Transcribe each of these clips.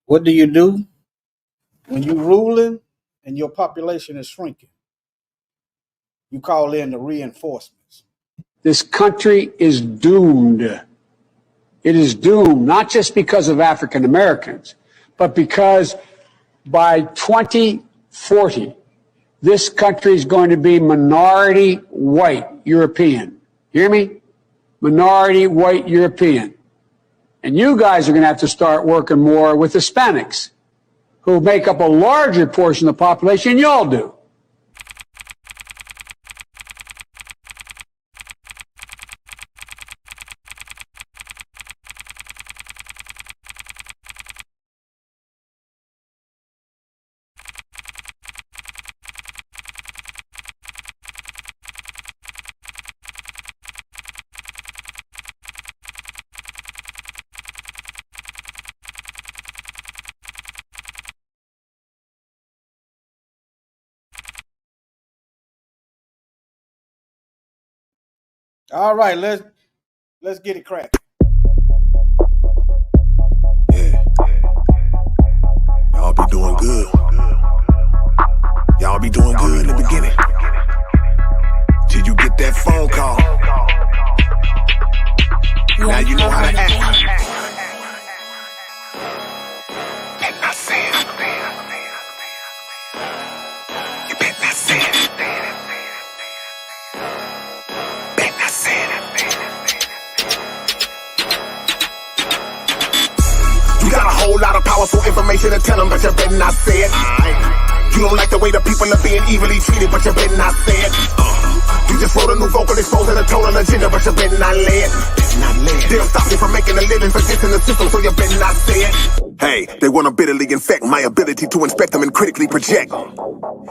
What do you do when you're ruling and your population is shrinking? You call in the reinforcements. This country is doomed. It is doomed, not just because of African Americans, but because by 2040, this country is going to be minority white European. Hear me? Minority white European. And you guys are going to have to start working more with Hispanics, who make up a larger portion of the population than y'all do. All right, let's get it cracking. Yeah. Y'all be doing good. Y'all be doing good in the beginning. Till you get that phone call. Now you know how to act. Bet not say it. You bet not say it. You got a whole lot of powerful information to tell them, but you better not say it. You don't like the way the people are being evilly treated, but you better not say it. You just wrote a new vocal exposing a total agenda, but you better not lay it. They'll stop me from making a living for this in the system, so you better not say it. Hey, they want to bitterly infect my ability to inspect them and critically project.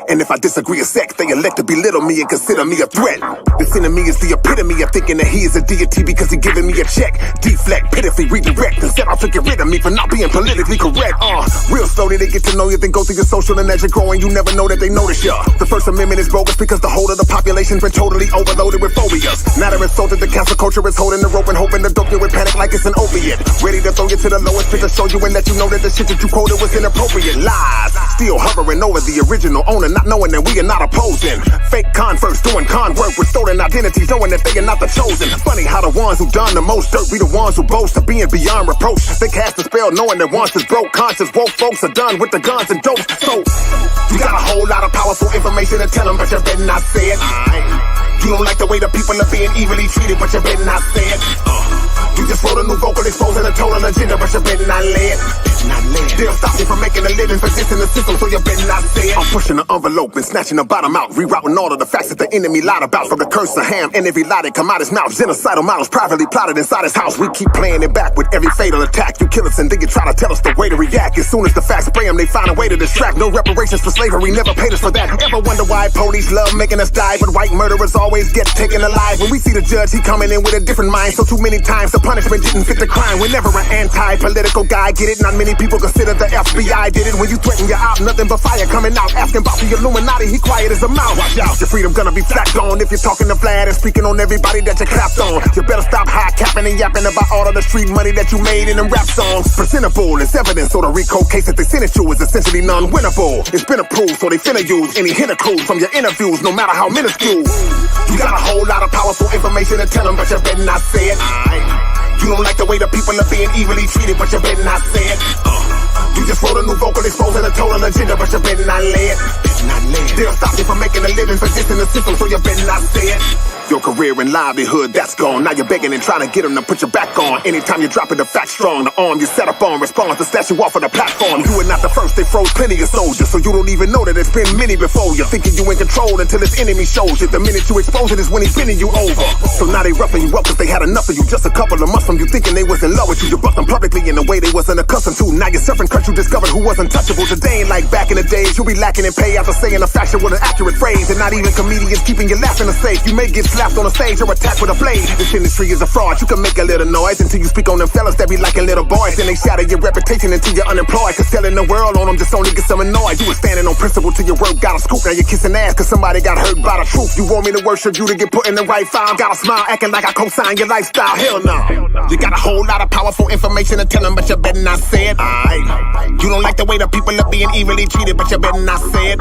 And if I disagree a sec, they elect to belittle me and consider me a threat. This enemy is the epitome of thinking that he is a deity because he giving me a check. Deflect, pitifully redirect, and set out to get rid of me for not being politically correct. Real slowly they get to know you, then go through your social, and as you're growing, you never know that they notice ya. The First Amendment is bogus because the whole of the population's been totally overloaded with phobias. Now they're insulted, the cancel culture is holding the rope and hoping to dope you with panic like it's an opiate. Ready to throw you to the lowest pit to show you and let you know that the shit that you quoted was inappropriate. Lies, still hovering over the original owner, not knowing that we are not opposing. Fake converts doing con work with stolen identities, knowing that they are not the chosen. Funny how the ones who done the most dirt be the ones who boast of being beyond reproach. They cast a spell knowing that once is broke, conscious woke folks are done with the guns and dopes. So, you got a whole lot of powerful information to tell them, but you better not say it. You don't like the way the people are being evilly treated, but you better not say it. You just wrote a new vocal exposing a total agenda, but you better not lay it. They'll stop me from making a living for this in the system, so you better not say it. I'm pushing the envelope and snatching the bottom out, rerouting all of the facts that the enemy lied about, from the curse of Ham and every lie that come out his mouth. Genocidal models privately plotted inside his house. We keep playing it back with every fatal attack. You kill us and then you try to tell us the way to react. As soon as the facts spray them, they find a way to distract. No reparations for slavery, never paid us for that. Ever wonder why police love making us die, but white murderers always get taken alive? When we see the judge, he coming in with a different mind, so too many times the punishment didn't fit the crime. Whenever an anti-political guy get it, not many people consider the FBI did it. When you threaten your op, nothing but fire coming out. Asking about the Illuminati, he quiet as a mouse. Watch out, your freedom gonna be flacked on if you're talking to Vlad and speaking on everybody that you clapped on. You better stop high capping and yapping about all of the street money that you made in them rap songs. Presentable as evidence, so the RICO case that they sent it you is essentially non-winnable. It's been approved, so they finna use any hint or clues from your interviews, no matter how minuscule. You got a whole lot of powerful information to tell them, but you better not say it. You don't like the way the people are being evilly treated, but you better not say it. You just wrote a new vocal exposing a total agenda, but you better not lay it. They'll stop you from making a living for this in the system, so you better not say it. Your career and livelihood, that's gone. Now you're begging and trying to get them to put your back on. Anytime you're dropping the fact strong, the arm you set up on responds to slash you off of the platform. You are not the first, they froze plenty of soldiers, so you don't even know that it's been many before you. Thinking you in control until his enemy shows you. The minute you expose it is when he's bending you over. So now they roughing you up cause they had enough of you. Just a couple of months from you thinking they was in love with you. You bucked them publicly in a way they wasn't accustomed to. Now you're surfing country, discovered who wasn't touchable. Today ain't like back in the days. You'll be lacking in pay after saying a faction with an accurate phrase. And not even comedians keeping you laughing or safe. You may get slapped on the stage or attacked with a blade. This industry is a fraud. You can make a little noise until you speak on them fellas that be liking little boys. Then they shatter your reputation until you're unemployed. Cause telling the world on them just only get some annoyed. You were standing on principle till your work got a scoop. Now you're kissing ass cause somebody got hurt by the truth. You want me to worship you to get put in the right file? Got a smile acting like I co-sign your lifestyle. Hell no. You got a whole lot of powerful information to tell them, but you better not say it. Aight. You don't like the way the people are being evilly treated, but you better not say it.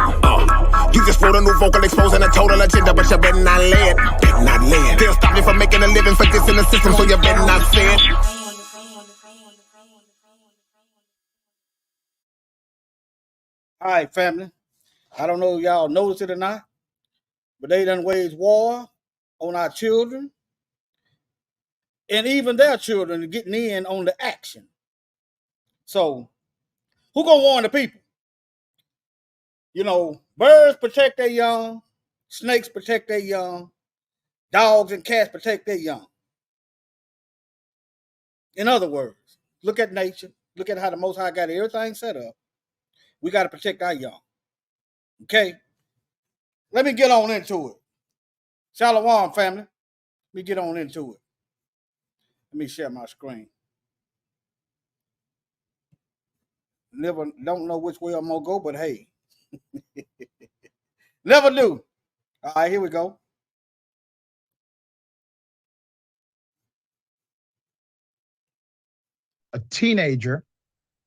You just wrote a new vocal exposing a total agenda, but you better not lay it. Better not lay it. They'll stop me from making a living for this in the system, so you better not say it. All right, family. I don't know if y'all noticed it or not, but they done waged war on our children and even their children are getting in on the action. So who gonna warn the people? You know, birds protect their young, snakes protect their young, dogs and cats protect their young. In other words, look at nature. Look at how the Most High got everything set up. We got to protect our young. Okay? Let me get on into it. Shalom, family. Let me get on into it. Let me share my screen. Never don't know which way I'm gonna go, but hey. Never do. All right, here we go. A teenager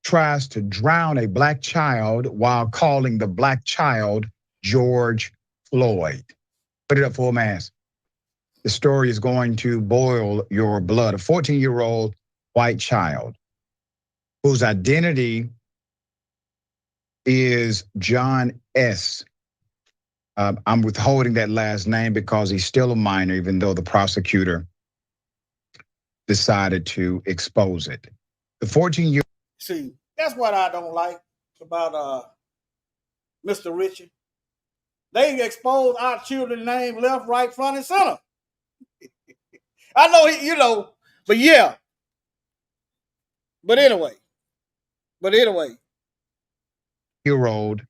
tries to drown a black child while calling the black child George Floyd. Put it up full mass. The story is going to boil your blood. A 14-year-old white child whose identity is John S. I'm withholding that last name because he's still a minor, even though the prosecutor decided to expose it. The 14-year-old. See, that's what I don't like about Mr. Richard. They expose our children's name left, right, front, and center. I know he, but yeah. But anyway. Year-old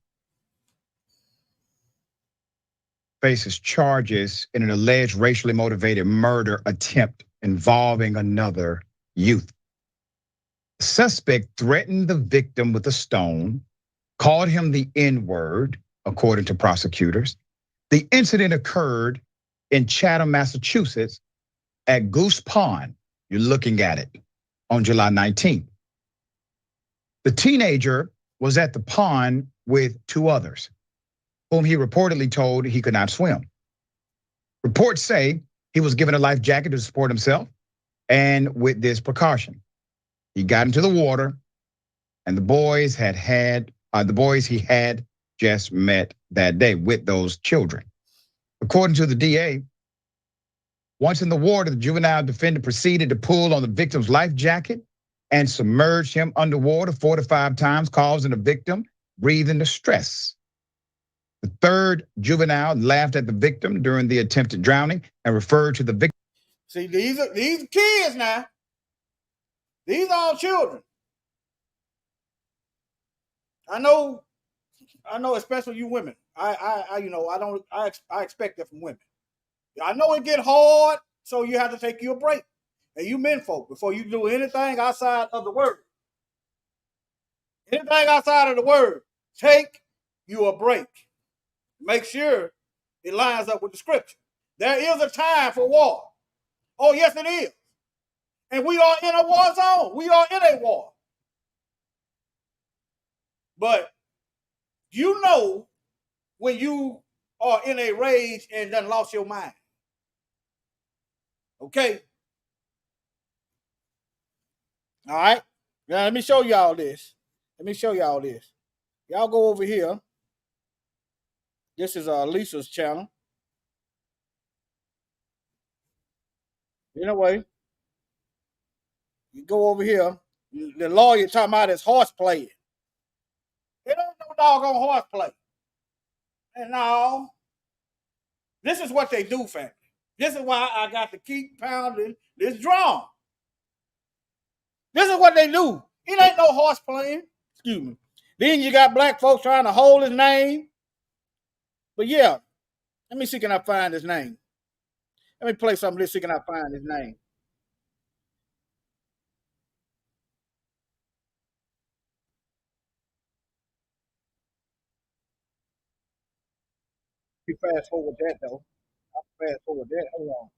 faces charges in an alleged racially motivated murder attempt involving another youth. The suspect threatened the victim with a stone, called him the N-word, according to prosecutors. The incident occurred in Chatham, Massachusetts at Goose Pond. You're looking at it on July 19th. The teenager was at the pond with two others, whom he reportedly told he could not swim. Reports say he was given a life jacket to support himself, and with this precaution, he got into the water, and the boys he had just met that day with those children. According to the DA, once in the water, the juvenile defendant proceeded to pull on the victim's life jacket and submerged him underwater 4 to 5 times, causing the victim breathing distress. The third juvenile laughed at the victim during the attempted drowning and referred to the victim. See, these are kids now. These are all children. I know, especially you women. I expect that from women. I know it get hard, so you have to take you a break. And you men folk, before you do anything outside of the word. Anything outside of the word, take you a break. Make sure it lines up with the scripture. There is a time for war. Oh, yes, it is. And we are in a war zone. We are in a war. But you know when you are in a rage and done lost your mind. Okay? All right? Now, let me show y'all this. Y'all go over here. This is Lisa's channel. Anyway, you go over here. The lawyer talking about his horseplay. It ain't no doggone horseplay. And now, this is what they do, family. This is why I got to keep pounding this drum. This is what they do. It ain't no horse playing. Excuse me. Then you got black folks trying to hold his name. But yeah, let me see, can I find his name? Let me play some of this. See, can I find his name? Let me fast forward that though. I'll fast forward that. Hold on.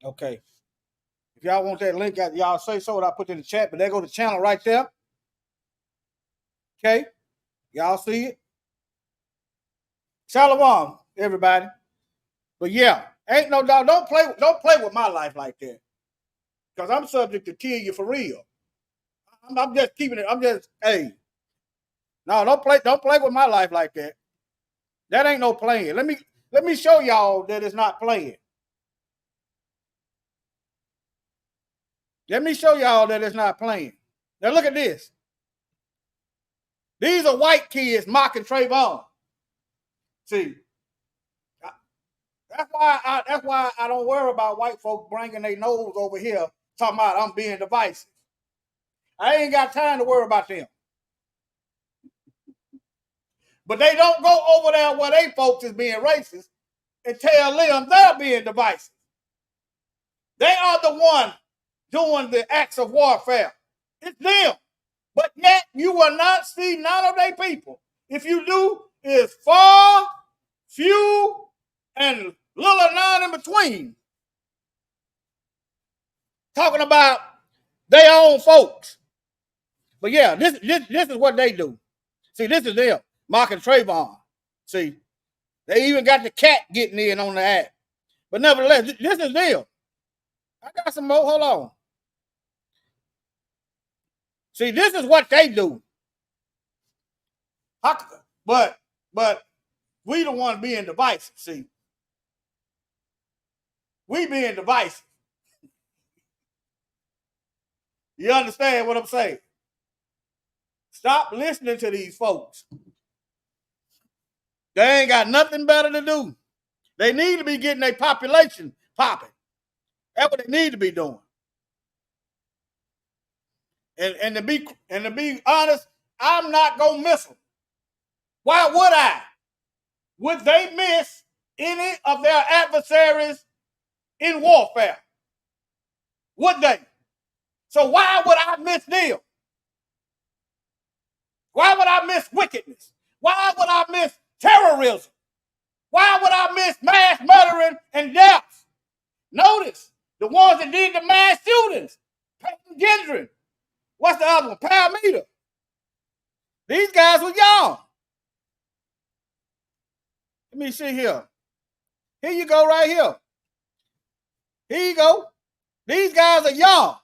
Okay. If y'all want that link, y'all say so. I put it in the chat. But there go the channel right there. Okay. Y'all see it? Shalom, everybody. But yeah, ain't no doubt. Don't play with my life like that. Because I'm subject to kill you for real. I'm just keeping it. I'm just, hey. No, don't play with my life like that. That ain't no playing. Let me show y'all that it's not playing. Let me show y'all that it's not playing. Now look at this. These are white kids mocking Trayvon. See, that's why I don't worry about white folks bringing their nose over here talking about I'm being divisive. I ain't got time to worry about them. But they don't go over there where they folks is being racist and tell them they're being divisive. They are the one doing the acts of warfare. It's them. But yet you will not see none of their people. If you do, it's far, few, and little none in between. Talking about their own folks. But yeah, this is what they do. See, this is them mocking Trayvon. See, they even got the cat getting in on the act. But nevertheless, this is them. I got some more. Hold on. See, this is what they do. But we the one being divisive. See, we being divisive. You understand what I'm saying? Stop listening to these folks. They ain't got nothing better to do. They need to be getting their population popping. That's what they need to be doing. And to be honest, I'm not gonna miss them. Why would I? Would they miss any of their adversaries in warfare? Would they? So why would I miss them? Why would I miss wickedness? Why would I miss terrorism? Why would I miss mass murdering and deaths? Notice the ones that did the mass shootings. Peyton Gendron. What's the other one? Parameter. These guys were young. Let me see here. Here you go right here. Here you go. These guys are young.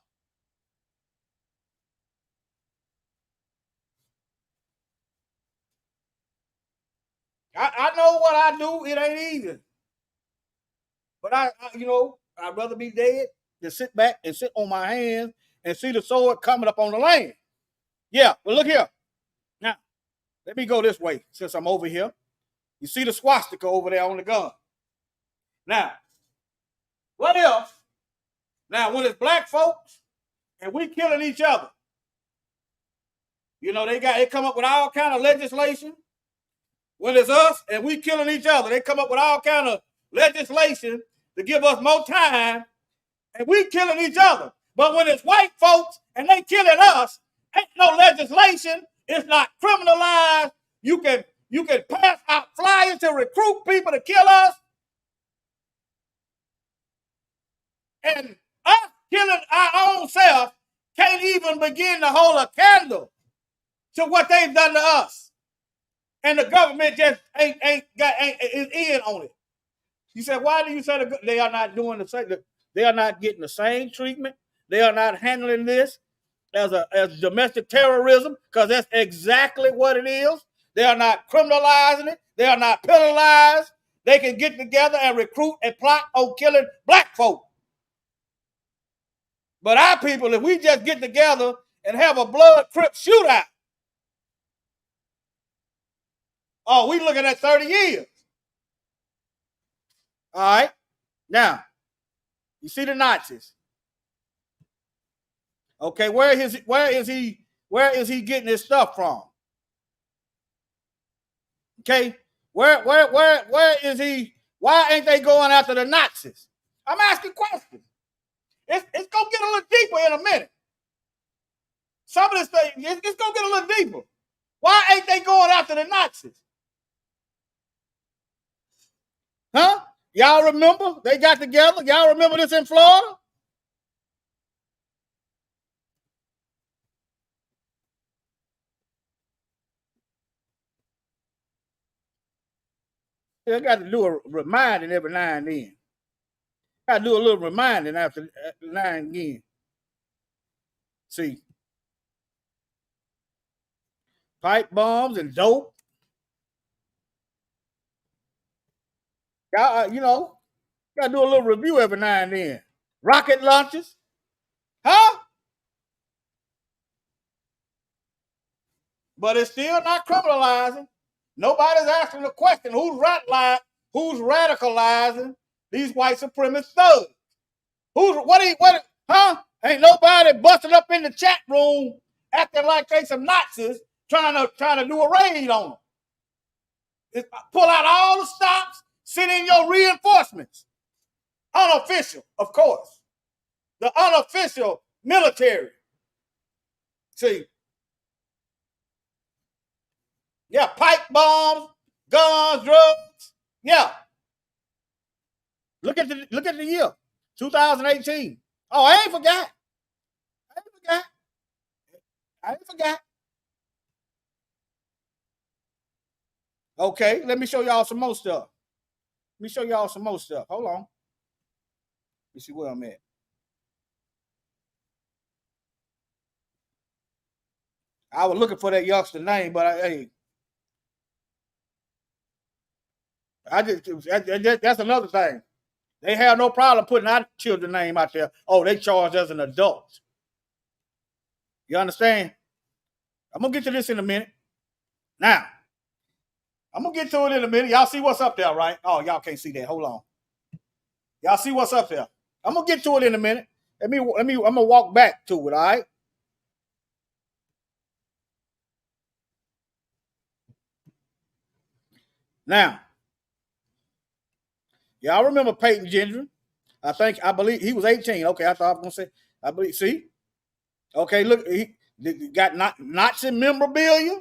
I know what I do. It ain't easy. But I'd rather be dead than sit back and sit on my hands and see the sword coming up on the land. Yeah, but look here. Let me go this way since I'm over here. You see the swastika over there on the gun. Now, what else? Now, when it's black folks and we killing each other, you know, they come up with all kind of legislation. When it's us and we killing each other, they come up with all kind of legislation to give us more time, and we killing each other. But when it's white folks and they killing us, ain't no legislation. It's not criminalized. You can pass out flyers to recruit people to kill us. And us killing our own self can't even begin to hold a candle to what they've done to us. And the government just is in on it. You said, why do you say they are not doing the same? They are not getting the same treatment. They are not handling this as domestic terrorism, because that's exactly what it is. They are not criminalizing it. They are not penalized. They can get together and recruit and plot on killing black folk. But our people, if we just get together and have a blood crip shootout, oh, we looking at 30 years. All right. Now, you see the Nazis. Okay, where is he getting his stuff from? Okay, where is he? Why ain't they going after the Nazis? I'm asking questions. It's gonna get a little deeper in a minute. Some of this thing, it's gonna get a little deeper. Why ain't they going after the Nazis? Huh? Y'all remember? They got together. Y'all remember this in Florida? I got to do a reminding every now and then. Got to do a little reminding after now and again. See, pipe bombs and dope. Y'all, you know, got to do a little review every now and then. Rocket launches. Huh? But it's still not criminalizing. Nobody's asking the question, who's radicalizing these white supremacist thugs? Huh? Ain't nobody busting up in the chat room acting like they some Nazis trying to do a raid on them. Pull out all the stops, send in your reinforcements. Unofficial, of course. The unofficial military. See. Yeah, pipe bombs, guns, drugs. Yeah. Look at the year, 2018. Oh, I ain't forgot. Okay, let me show y'all some more stuff. Hold on. Let me see where I'm at. I was looking for that youngster name, but that's another thing. They have no problem putting our children's name out there. Oh, they charged as an adult. You understand? I'm going to get to this in a minute. Now, I'm going to get to it in a minute. Y'all see what's up there, right? Oh, y'all can't see that. Hold on. Y'all see what's up there? I'm going to get to it in a minute. I'm going to walk back to it, all right? Now, y'all remember Peyton Gendron? I believe he was 18. Okay, I thought I was going to say, I believe, see? Okay, look, he got Nazi memorabilia.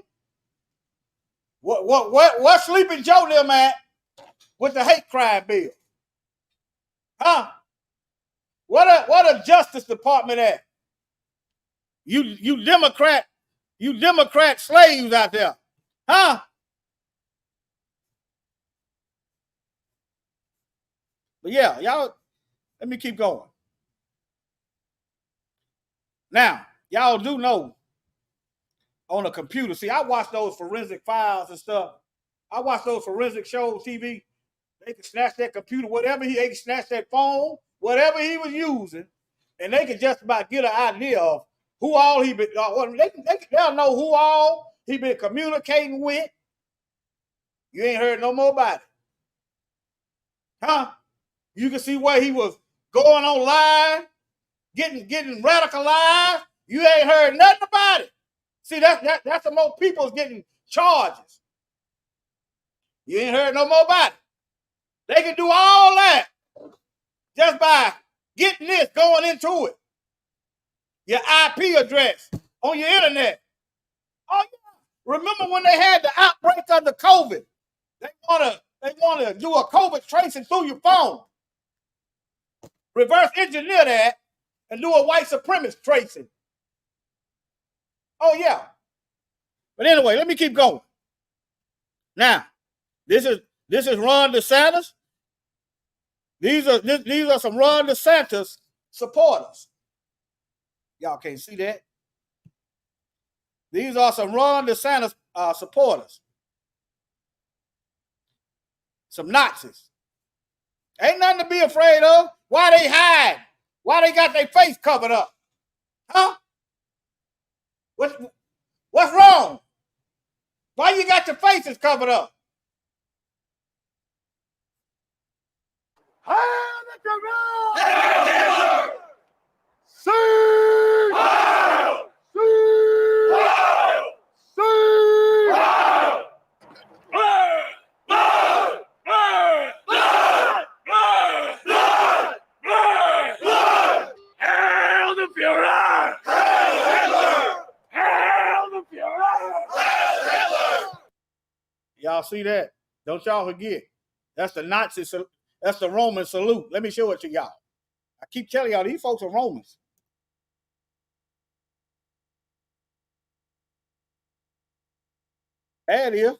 What Sleeping Joe them at with the hate crime bill? Huh? What a Justice Department at? You Democrat slaves out there. Huh? But yeah, y'all, let me keep going. Now, y'all do know on a computer. See, I watch those forensic files and stuff. I watch those forensic shows, TV. They can snatch that computer, they can snatch that phone, whatever he was using, and they can just about get an idea of who all he been. They'll know who all he been communicating with. You ain't heard no more about it. Huh? You can see where he was going on live, getting radicalized. You ain't heard nothing about it. See, that's the more people's getting charges. You ain't heard no more about it. They can do all that just by getting this, going into it. Your IP address on your internet. Oh, yeah. Remember when they had the outbreak of the COVID? They wanna do a COVID tracing through your phone. Reverse engineer that and do a white supremacist tracing. Oh yeah. But anyway, let me keep going. Now, this is Ron DeSantis. These are some Ron DeSantis supporters. Y'all can't see that. These are some Ron DeSantis supporters. Some Nazis. Ain't nothing to be afraid of. Why they hide? Why they got their face covered up? Huh? What's wrong? Why you got your faces covered up? Hail the General! Hail Hitler! See! Hail! See! Hail! See! Hail! Blood! Blood! Blood! Blood! Blood! Blood! Blood! Hail the Führer! Hail Hitler! Hail the Führer! Hail Hitler! Y'all see that? Don't y'all forget. That's the Nazi salute. That's the Roman salute. Let me show it to y'all. I keep telling y'all, these folks are Romans. There it is.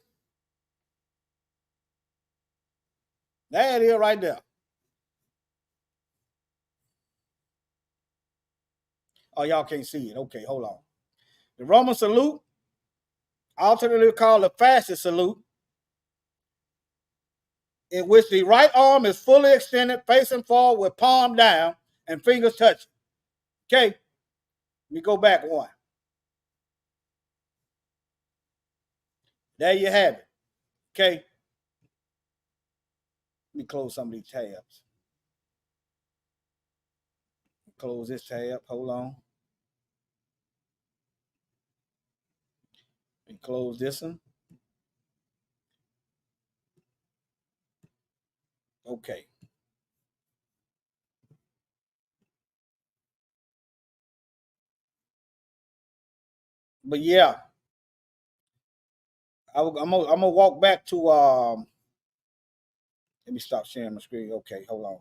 There it is right there. Oh, y'all can't see it. Okay, hold on. The Roman salute, alternately called the fascist salute, in which the right arm is fully extended, facing forward with palm down and fingers touching. Okay, let me go back one. There you have it. Okay, let me close some of these tabs. Close this tab. Hold on. And close this one. Okay. But yeah, I'm gonna walk back to let me stop sharing my screen. Okay, hold on.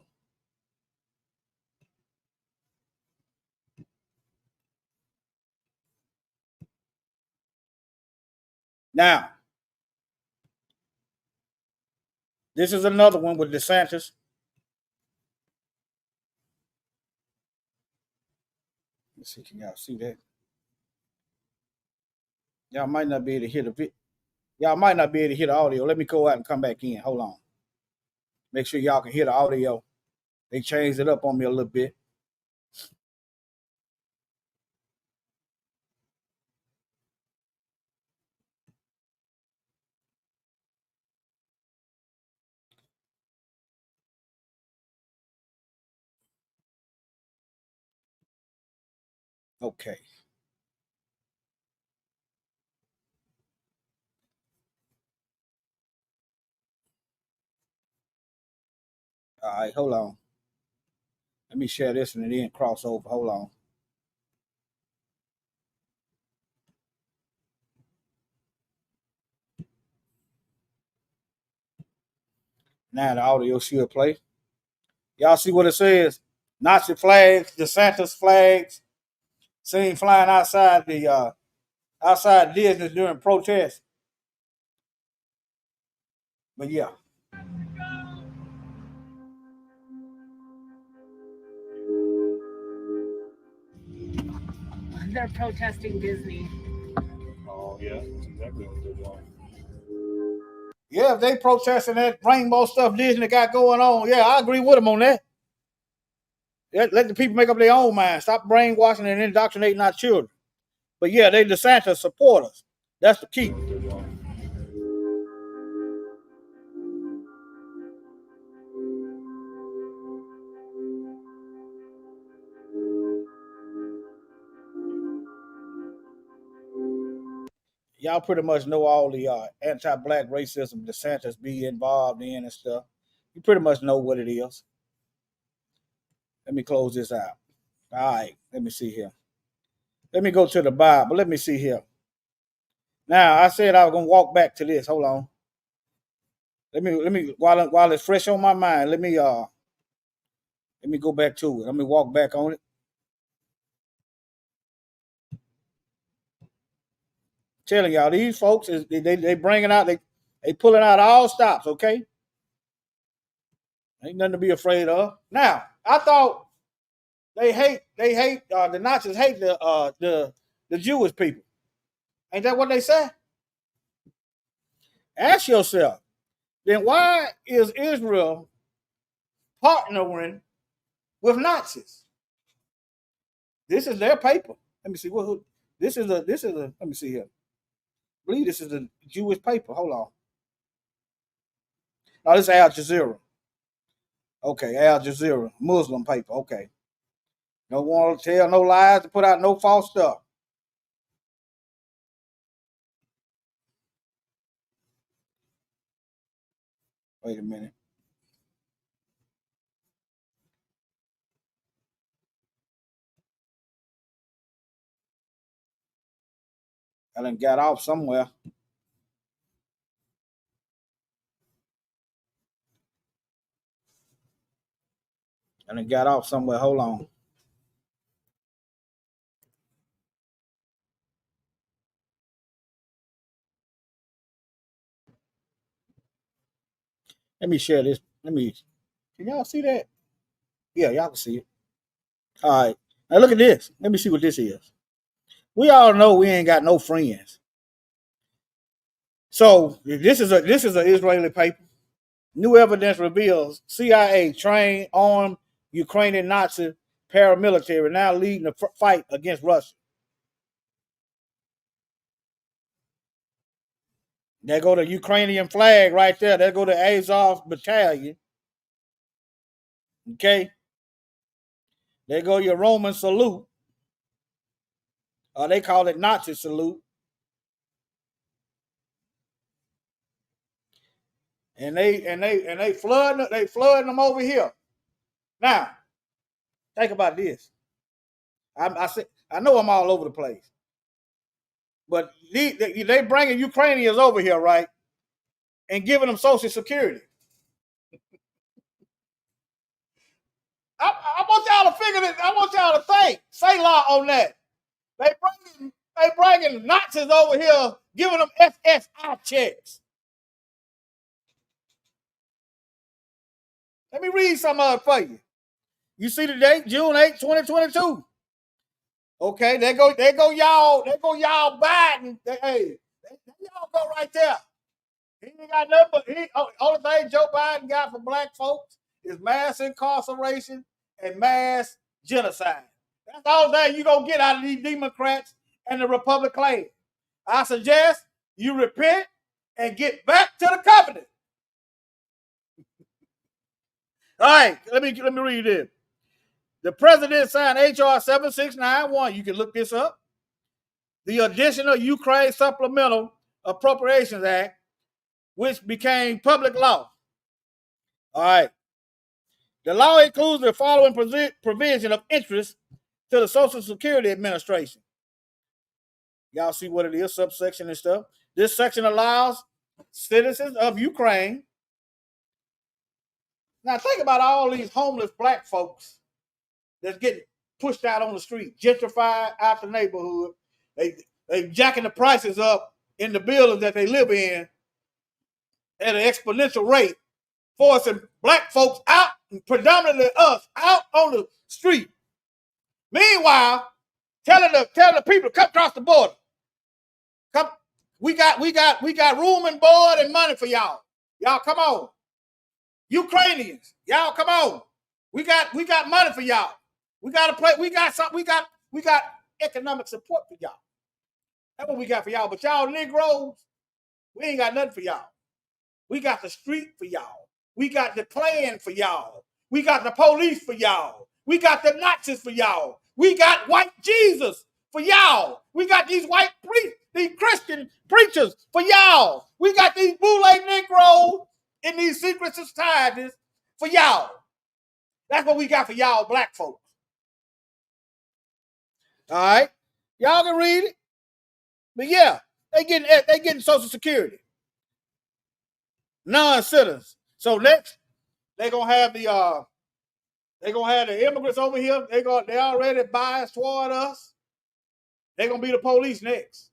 Now, this is another one with DeSantis. Let's see, can y'all see that? Y'all might not be able to hear the video. Y'all might not be able to hear the audio. Let me go out and come back in. Hold on. Make sure y'all can hear the audio. They changed it up on me a little bit. Okay. All right, hold on. Let me share this and then cross over. Hold on. Now the audio should play. Y'all see what it says? Nazi flags, DeSantis flags, seen flying outside the outside Disney during protests. But yeah. They're protesting Disney. Oh, yeah, that's exactly what they're doing. Yeah, if they protesting that rainbow stuff Disney got going on, yeah, I agree with them on that. Yeah, let the people make up their own mind. Stop brainwashing and indoctrinating our children. But yeah, they DeSantis supporters. That's the key. What they're doing. Y'all pretty much know all the anti-black racism DeSantis be involved in and stuff. You pretty much know what it is. Let me close this out. All right, let me see here. Let me go to the Bible. Let me see here. Now I said I was gonna walk back to this. Hold on. Let me while it's fresh on my mind. Let me go back to it. Let me walk back on it. Telling y'all these folks is they bringing out they pulling out all stops. Okay, ain't nothing to be afraid of. Now I thought they hate the Nazis hate the Jewish people. Ain't that what they say? Ask yourself, then why is Israel partnering with Nazis? This is their paper. Let me see this is a let me see here. I believe this is a Jewish paper. Hold on. No, this is Al Jazeera. Okay, Al Jazeera, Muslim paper. Okay. Don't want to tell no lies, to put out no false stuff. Wait a minute. I done got off somewhere. Hold on. Let me share this. Can y'all see that? Yeah, y'all can see it. All right. Now look at this. Let me see what this is. We all know we ain't got no friends. So this is an Israeli paper. New evidence reveals CIA trained armed Ukrainian Nazi paramilitary now leading the fight against Russia. There go the Ukrainian flag right there. There go the Azov battalion. Okay. There go your Roman salute. They call it Nazi salute. And they flooding them over here. Now, think about this. I know I'm all over the place, but they bringing Ukrainians over here, right, and giving them Social Security. I want y'all to figure this. I want y'all to think. Say law on that. They bringing Nazis over here, giving them SSI checks. Let me read some of it for you. You see the date, June 8, 2022. Okay, there go y'all Biden. Hey, y'all go right there. He ain't got nothing but only thing Joe Biden got for black folks is mass incarceration and mass genocide. That's all that you gonna get out of these Democrats and the Republicans. I suggest you repent and get back to the covenant. All right, let me read this. The president signed H.R. 7691. You can look this up. The additional Ukraine Supplemental Appropriations Act, which became public law. All right. The law includes the following provision of interest to the Social Security Administration. Y'all see what it is, subsection and stuff. This section allows citizens of Ukraine. Now think about all these homeless black folks that's getting pushed out on the street, gentrified out the neighborhood. They jacking the prices up in the buildings that they live in at an exponential rate, forcing black folks out, predominantly us, out on the street. Meanwhile, telling the people to come across the border. Come, we got room and board and money for y'all. Y'all come on. Ukrainians, y'all come on. We got money for y'all. We got to play. We got economic support for y'all. That's what we got for y'all. But y'all Negroes, we ain't got nothing for y'all. We got the street for y'all. We got the Klan for y'all. We got the police for y'all. We got the Nazis for y'all. We got white Jesus for y'all. We got these white priests, these Christian preachers for y'all. We got these boule Negroes in these secret societies for y'all. That's what we got for y'all black folks. All right? Y'all can read it. But yeah, they getting Social Security. Non-citizens. So next, they're gonna have the immigrants over here. They already biased toward us. They're gonna be the police next.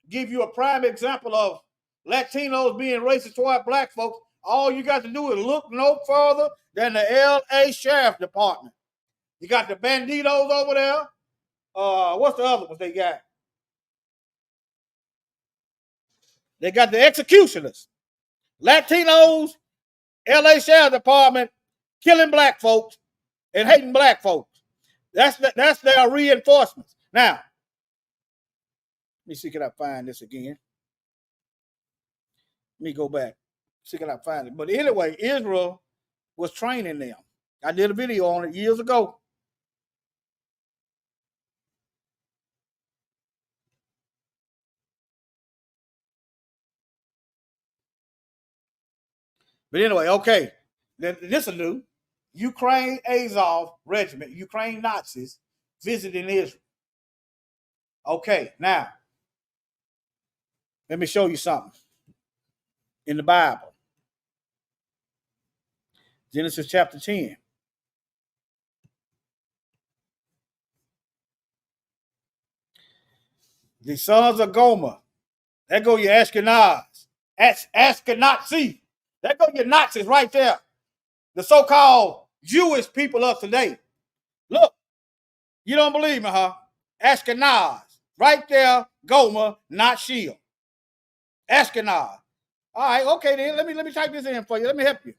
Give you a prime example of Latinos being racist toward black folks. All you got to do is look no further than the LA Sheriff Department. You got the banditos over there. What's the other ones they got? They got the executioners. Latinos, LA Sheriff Department, killing black folks and hating black folks. That's their reinforcements. Now, let me see, can I find this again? Let me go back. See, can I find it? But anyway, Israel was training them. I did a video on it years ago. But anyway, okay. This is new. Ukraine Azov Regiment, Ukraine Nazis visiting Israel. Okay, now, let me show you something in the Bible. Genesis chapter 10. The sons of Gomer. There go your Ashkenaz. Ashkenazi. There go your Nazis right there. The so-called Jewish people of today. Look, you don't believe me, huh? Ashkenaz. Right there, Gomer, not Shield. Ashkenaz. All right, okay then. Let me type this in for you. Let me help you.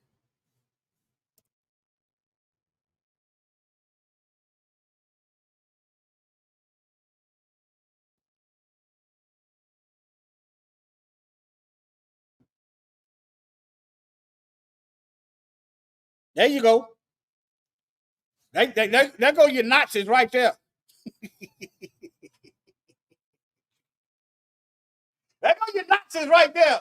There you go. There go your Nazis right there. There go your Nazis right there.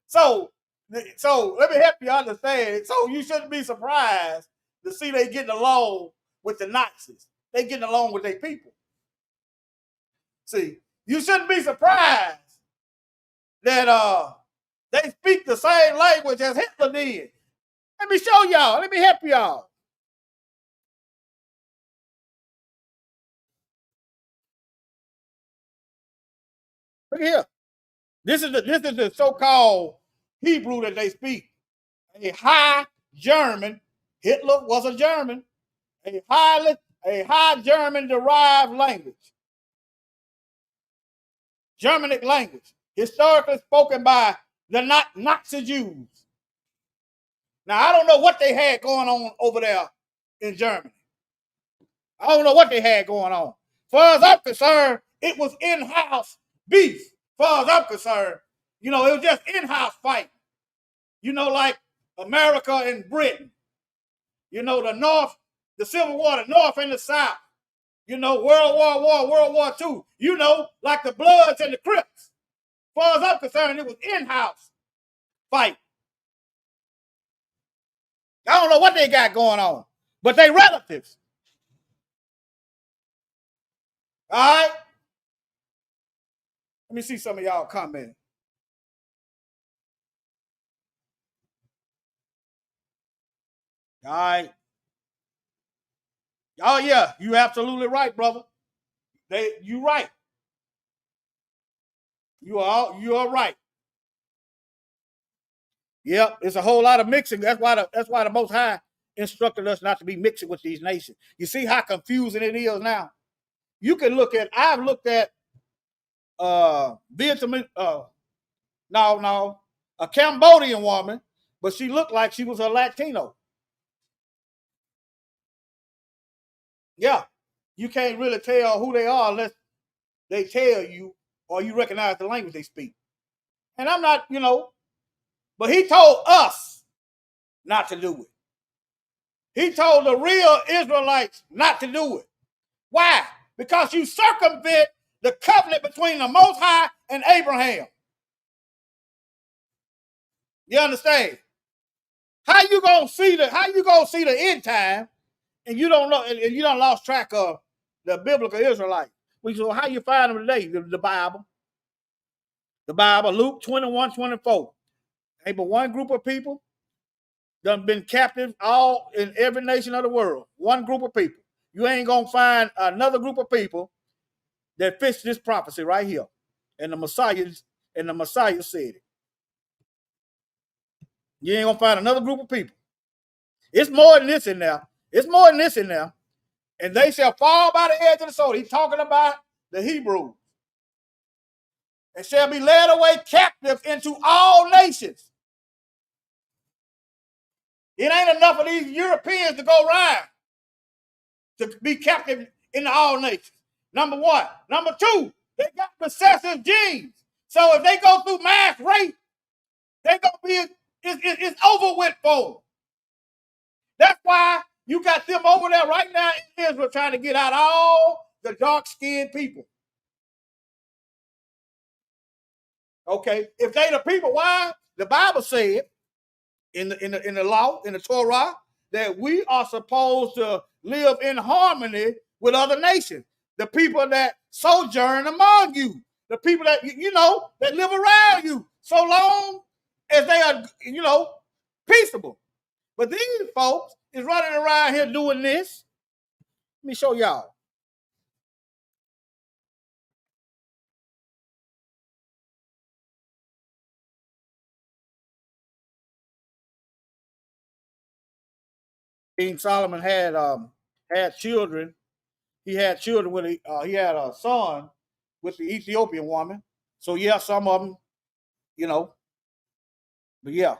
So let me help you understand. So you shouldn't be surprised to see they getting along with the Nazis. They getting along with their people. See, you shouldn't be surprised that they speak the same language as Hitler did. Let me show y'all. Let me help y'all. Look here. This is the so-called Hebrew that they speak. A high German. Hitler was a German. A high German derived language. Germanic language. Historically spoken by the Nazi Jews. Now, I don't know what they had going on over there in Germany. I don't know what they had going on. As far as I'm concerned, it was in-house beef. As far as I'm concerned, it was just in-house fight. Like America and Britain. The North, the Civil War, the North and the South. World War I, World War II. Like the Bloods and the Crips. As far as I'm concerned, it was in-house fight. I don't know what they got going on, but they relatives. All right? Let me see some of y'all comment. All right. Oh, yeah, you absolutely right, brother. You right. You are right. Yep, it's a whole lot of mixing. That's why the Most High instructed us not to be mixing with these nations. You see how confusing it is now? You can I've looked at Vietnamese, a Cambodian woman, but she looked like she was a Latino. Yeah. you can't really tell who they are unless they tell you or you recognize the language they speak. And I'm not, but he told us not to do it. He told the real Israelites not to do it. Why? Because you circumvent the covenant between the Most High and Abraham. You understand? How you gonna see the end time and you don't know, and you don't lost track of the biblical Israelites? So how you find them today? The Bible. The Bible, Luke 21:24. Ain't but one group of people done been captive all in every nation of the world. One group of people. You ain't gonna find another group of people that fits this prophecy right here. And the Messiah said it. You ain't gonna find another group of people. It's more than this in there. It's more than this in there. And they shall fall by the edge of the sword. He's talking about the Hebrews. And shall be led away captive into all nations. It ain't enough of these Europeans to go around to be captive in all nations. Number one. Number two, they got recessive genes. So if they go through mass rape, they gonna be it's over with for them. That's why you got them over there right now in Israel trying to get out all the dark-skinned people. Okay, if they the people, why? The Bible said in the law, in the Torah, that we are supposed to live in harmony with other nations. The people that sojourn among you, the people that that live around you, so long as they are peaceable. But these folks is running around here doing this. Let me show y'all. King Solomon had children. He had children with he had a son with the Ethiopian woman. So yeah, some of them, but yeah.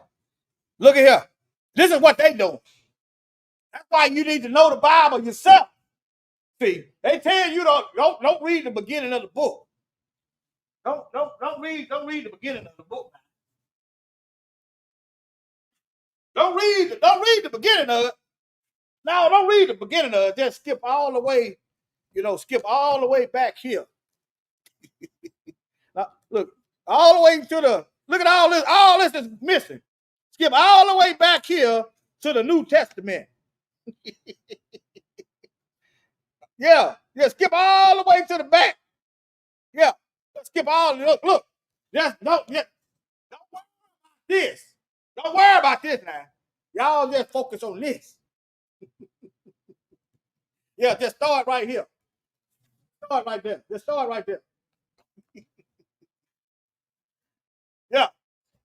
Look at here. This is what they do. That's why you need to know the Bible yourself. See, they tell you don't read the beginning of the book. Don't read the beginning of the book. Don't read the beginning of it. No, don't read the beginning of it. Just skip all the way, skip all the way back here. Now, look, all the way to look at all this is missing. Skip all the way back here to the New Testament. Yeah, skip all the way to the back. Yeah, skip all. Look. Just don't worry about this. Don't worry about this now. Y'all just focus on this. Yeah, just start right here. Start right there. Just start right there. Yeah,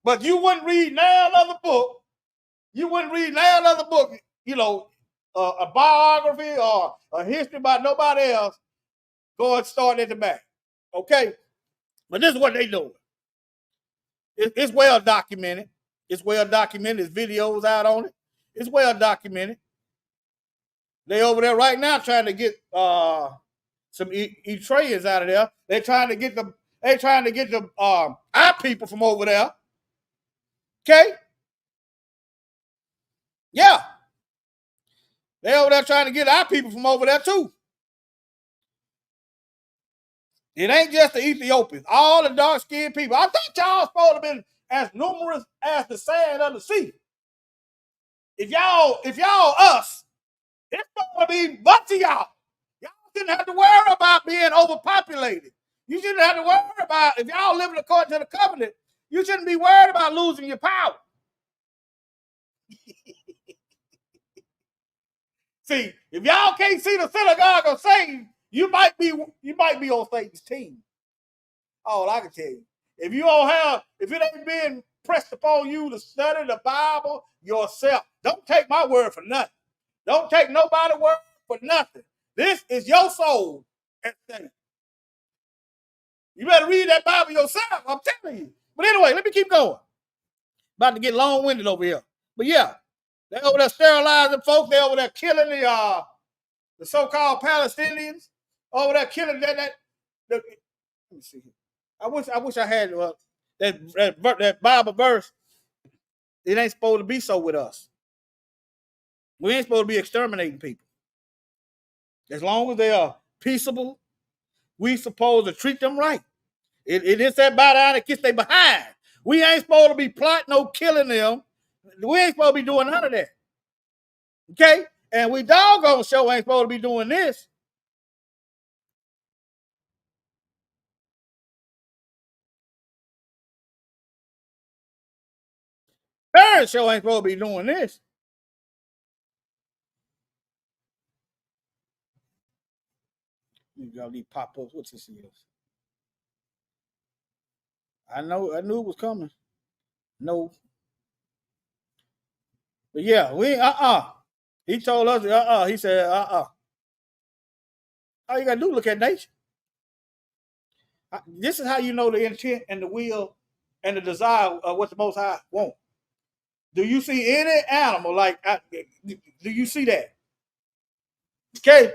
but you wouldn't read none other book. You wouldn't read none other book. A biography or a history about nobody else. Go and start at the back. Okay, but this is what they do. It's well documented. It's well documented. There's videos out on it. It's well documented. They over there right now trying to get some Eritreans out of there. They're trying to get the our people from over there. Okay? Yeah. They over there trying to get our people from over there too. It ain't just the Ethiopians. All the dark-skinned people. I think y'all supposed to have been as numerous as the sand of the sea. If y'all us, it's going to be a bunch of y'all. Y'all shouldn't have to worry about being overpopulated. You shouldn't have to worry about, if y'all living according to the covenant, you shouldn't be worried about losing your power. See, if y'all can't see the synagogue of Satan, you might be on Satan's team. All I can tell you. If it ain't being pressed upon you to study the Bible yourself, don't take my word for nothing. Don't take nobody's word for nothing. This is your soul at stake. You better read that Bible yourself, I'm telling you. But anyway, let me keep going. About to get long-winded over here. But yeah, they over there sterilizing folks. They over there killing the so-called Palestinians over there killing that let me see here. I wish I had that Bible verse. It ain't supposed to be so with us. We ain't supposed to be exterminating people. As long as they are peaceable, we supposed to treat them right. It is that bow down and kiss they behind. We ain't supposed to be plotting no killing them. We ain't supposed to be doing none of that. Okay? And we doggone show ain't supposed to be doing this. Parents show ain't supposed to be doing this. You got these pop-ups. What's this is? I knew it was coming. No. But yeah, we He told us he said all you gotta do is look at nature. This is how you know the intent and the will and the desire of what the Most High want. Do you see any animal like? Do you see that? Okay.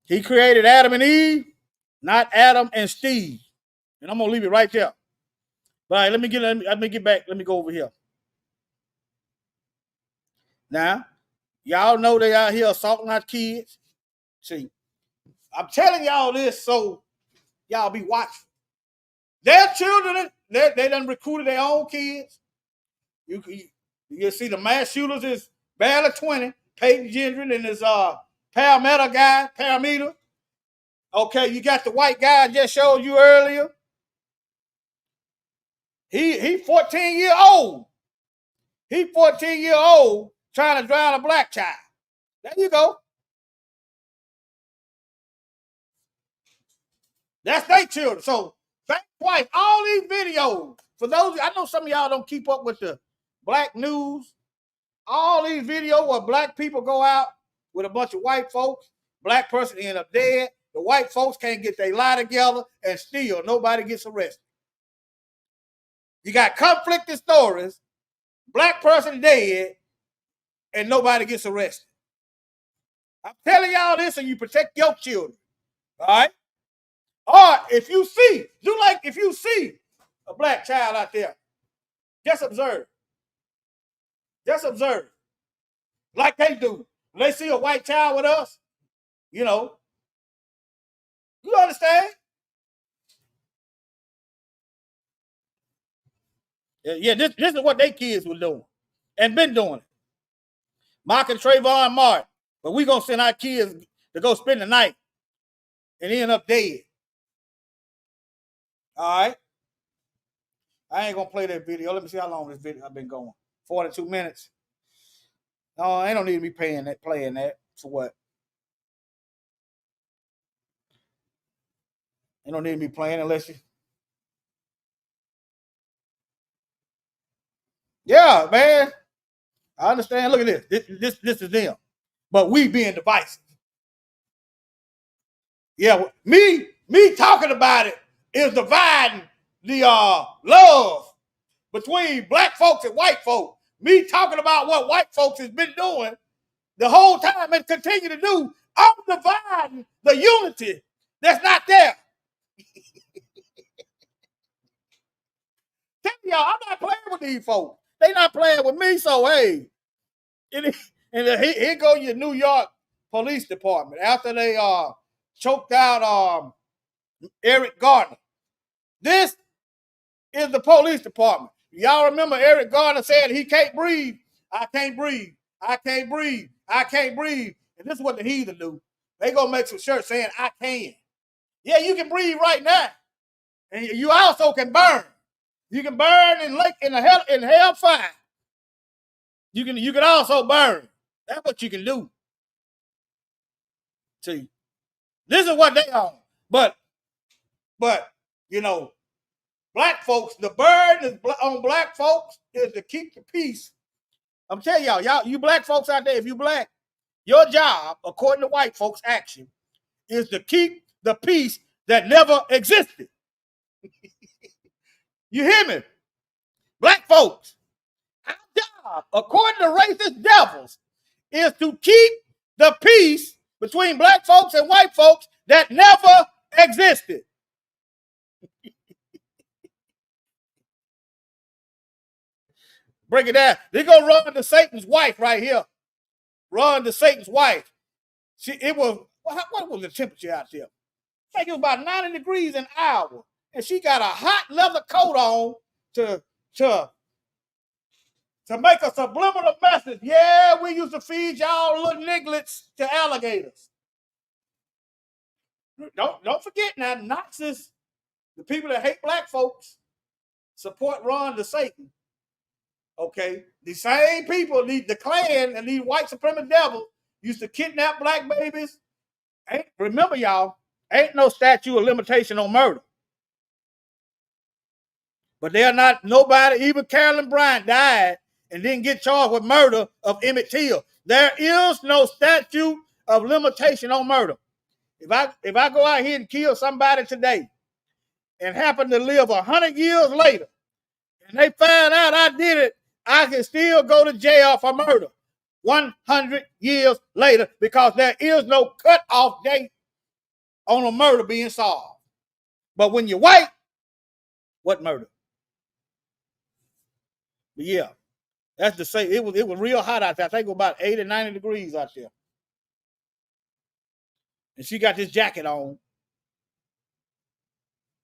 He created Adam and Eve, not Adam and Steve. And I'm gonna leave it right there. But all right, let me get back. Let me go over here. Now, y'all know they out here assaulting our kids. See, I'm telling y'all this so y'all be watching. Their children, they done recruited their own kids. You see the mass shooters is barely 20. Peyton Gendron and his parameter. Okay, you got the white guy I just showed you earlier. He 14 years old. He 14 years old trying to drown a black child. There you go. That's their children. So think twice. All these videos, for those, I know some of y'all don't keep up with the black news. All these videos where black people go out with a bunch of white folks, black person end up dead. The white folks can't get their lie together, and still nobody gets arrested. You got conflicting stories, black person dead, and nobody gets arrested. I'm telling y'all this, and you protect your children. All right? Or if you see a black child out there, just observe. Just observe. Like they do. When they see a white child with us, you know, you understand? Yeah, this is what they kids were doing and been doing it. Mark and Trayvon Martin. But we going to send our kids to go spend the night and end up dead. All right? I ain't going to play that video. Let me see how long this video I've been going. 42 minutes. No, I don't need to be playing that for what? You don't need to be playing unless you. Yeah, man. I understand. Look at this. This is them. But we being divisive. Yeah, me talking about it is dividing the love between black folks and white folks. Me talking about what white folks has been doing the whole time and continue to do. I'm dividing the unity that's not there. Tell y'all, I'm not playing with these folks. They not playing with me, so hey. And here go your New York Police Department after they choked out Eric Garner. This is the police department. Y'all remember Eric Garner said he can't breathe. I can't breathe. I can't breathe. I can't breathe. And this is what the heathen do. They gonna make some shirts saying I can. Yeah, you can breathe right now. And you also can burn. You can burn in hellfire. You can also burn. That's what you can do. See, this is what they own. But you know, black folks, the burden on black folks is to keep the peace. I'm telling y'all, you black folks out there, if you black, your job, according to white folks' action, is to keep the peace that never existed. You hear me? Black folks, our job, according to racist devils, is to keep the peace between black folks and white folks that never existed. Break it down. They're going to run to Satan's wife right here. Run to Satan's wife. What was the temperature out there? I think it was about 90 degrees an hour. And she got a hot leather coat on to make a subliminal message. Yeah, we used to feed y'all little nigglets to alligators. Don't forget now, Nazis, the people that hate black folks, support run to Satan. Okay, the same people, the Klan and these white supremacist devils used to kidnap black babies. Remember, y'all, ain't no statute of limitation on murder. But they're not, nobody, even Carolyn Bryant died and didn't get charged with murder of Emmett Till. There is no statute of limitation on murder. If I go out here and kill somebody today and happen to live 100 years later, and they find out I did it, I can still go to jail for murder 100 years later because there is no cutoff date on a murder being solved. But when you're white, what murder? But yeah, that's the same. It was real hot out there. I think it was about 80, 90 degrees out there. And she got this jacket on,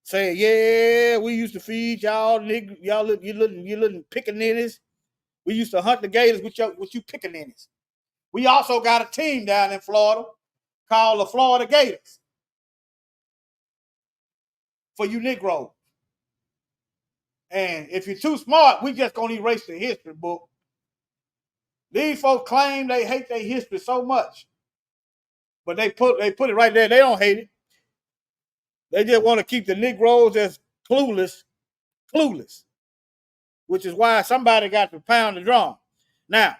saying, yeah, we used to feed y'all niggas, you little pickaninnies. We used to hunt the gators with you pickaninnies. We also got a team down in Florida called the Florida Gators for you Negroes. And if you're too smart, we just gonna erase the history book. These folks claim they hate their history so much, but they put it right there. They don't hate it. They just want to keep the Negroes as clueless, which is why somebody got to pound the drum. Now,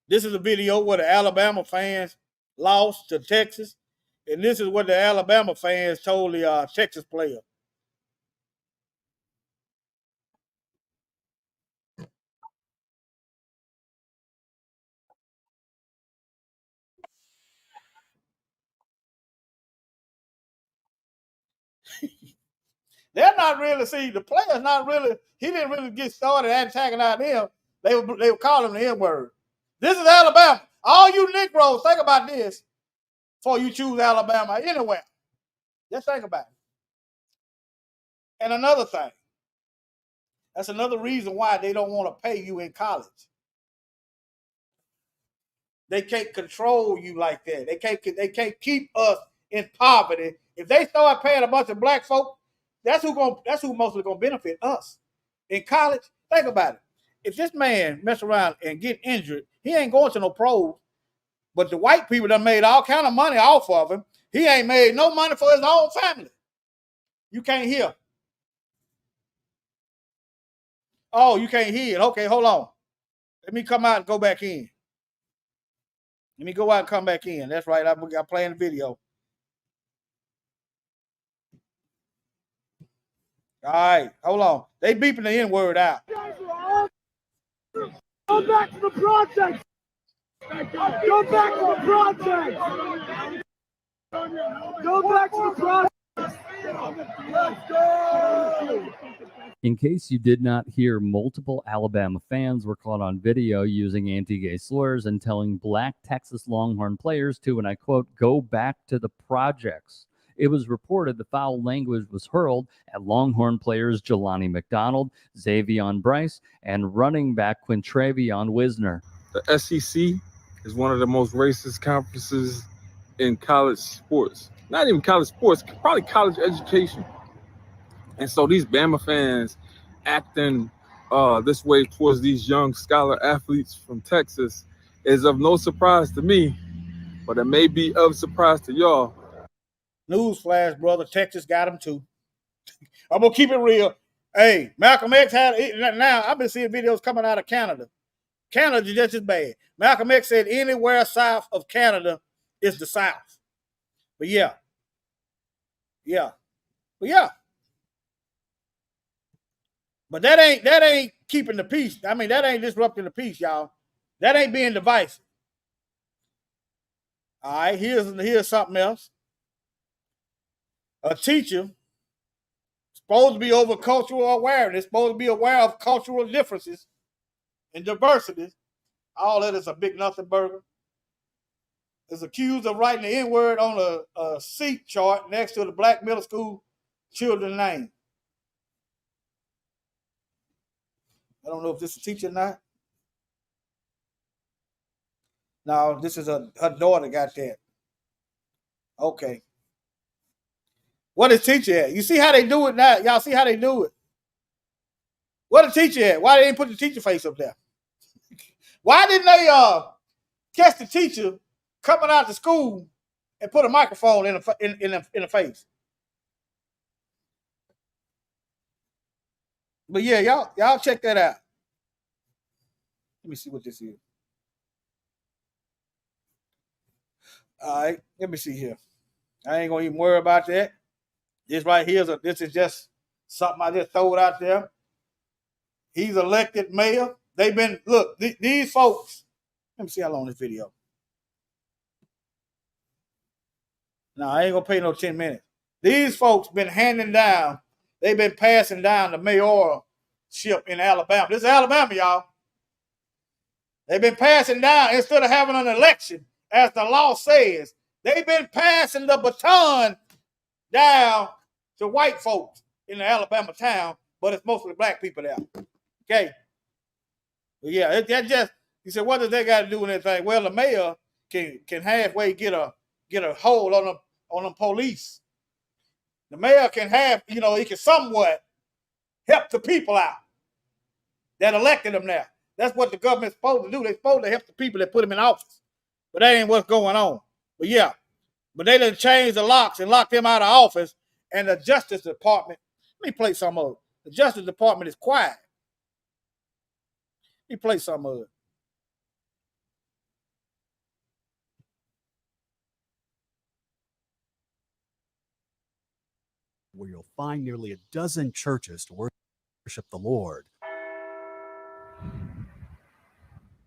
this is a video where the Alabama fans lost to Texas, and this is what the Alabama fans told the Texas player. They're not really, the players not really, he didn't really get started antagonizing them. They were calling him the N-word. This is Alabama. All you Negroes, think about this before you choose Alabama anywhere. Just think about it. And another thing, that's another reason why they don't want to pay you in college. They can't control you like that. They can't keep us in poverty. If they start paying a bunch of black folk, that's who mostly gonna benefit us. In college, think about it. If this man mess around and get injured, he ain't going to no pros. But the white people done made all kind of money off of him. He ain't made no money for his own family. You can't hear. Oh, you can't hear it. Okay, hold on. Let me come out and go back in. Let me go out and come back in. That's right. I'm playing the video. All right, hold on. They beeping the N-word out. Go back to the project. Go back to the project. Go back to the project. Let's go. In case you did not hear, multiple Alabama fans were caught on video using anti-gay slurs and telling black Texas Longhorn players to, and I quote, go back to the projects. It was reported the foul language was hurled at Longhorn players Jelani McDonald, Xavion Bryce, and running back Quintravion Wisner. The SEC is one of the most racist conferences in college sports. Not even college sports, probably college education. And so these Bama fans acting this way towards these young scholar athletes from Texas is of no surprise to me, but it may be of surprise to y'all. Newsflash, brother. Texas got him too. I'm going to keep it real. Hey, Malcolm X now I've been seeing videos coming out of Canada. Canada's just as bad. Malcolm X said anywhere south of Canada is the South. But yeah. But that ain't keeping the peace. I mean, that ain't disrupting the peace, y'all. That ain't being divisive. All right, here's something else. A teacher supposed to be over cultural awareness, supposed to be aware of cultural differences and diversities. All that is a big nothing burger. Is accused of writing the N-word on a seat chart next to the black middle school children's name. I don't know if this is a teacher or not. No, this is her daughter got that. Okay. What is teacher at? You see how they do it now? Y'all see how they do it? What a teacher at? Why they didn't put the teacher face up there? Why didn't they catch the teacher coming out of school and put a microphone in the face? But yeah, y'all check that out. Let me see what this is. All right, let me see here. I ain't gonna even worry about that. This right here this is just something I just throw it out there. He's elected mayor. They've been these folks. Let me see how long this video. No, I ain't gonna pay no 10 minutes. These folks been handing down. They've been passing down the mayorship in Alabama. This is Alabama, y'all. They've been passing down instead of having an election, as the law says. They've been passing the baton down to white folks in the Alabama town, but it's mostly black people there. Okay. But yeah, that just, you said, what does that got to do with anything? Well, the mayor can halfway get a hold on them police. The mayor can he can somewhat help the people out that elected them there. That's what the government's supposed to do. They're supposed to help the people that put them in office. But that ain't what's going on. But yeah, but they done changed the locks and locked him out of office. And the Justice Department, let me play some of it. The Justice Department is quiet. Let me play some of it. Where you'll find nearly a dozen churches to worship the Lord,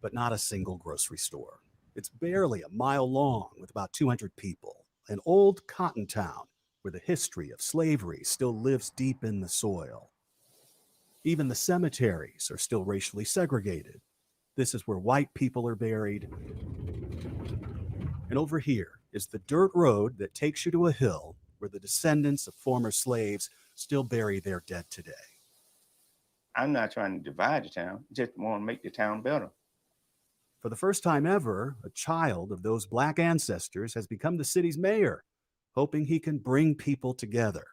but not a single grocery store. It's barely a mile long with about 200 people. An old cotton town where the history of slavery still lives deep in the soil. Even the cemeteries are still racially segregated. This is where white people are buried. And over here is the dirt road that takes you to a hill where the descendants of former slaves still bury their dead today. I'm not trying to divide the town, just want to make the town better. For the first time ever, a child of those black ancestors has become the city's mayor, hoping he can bring people together.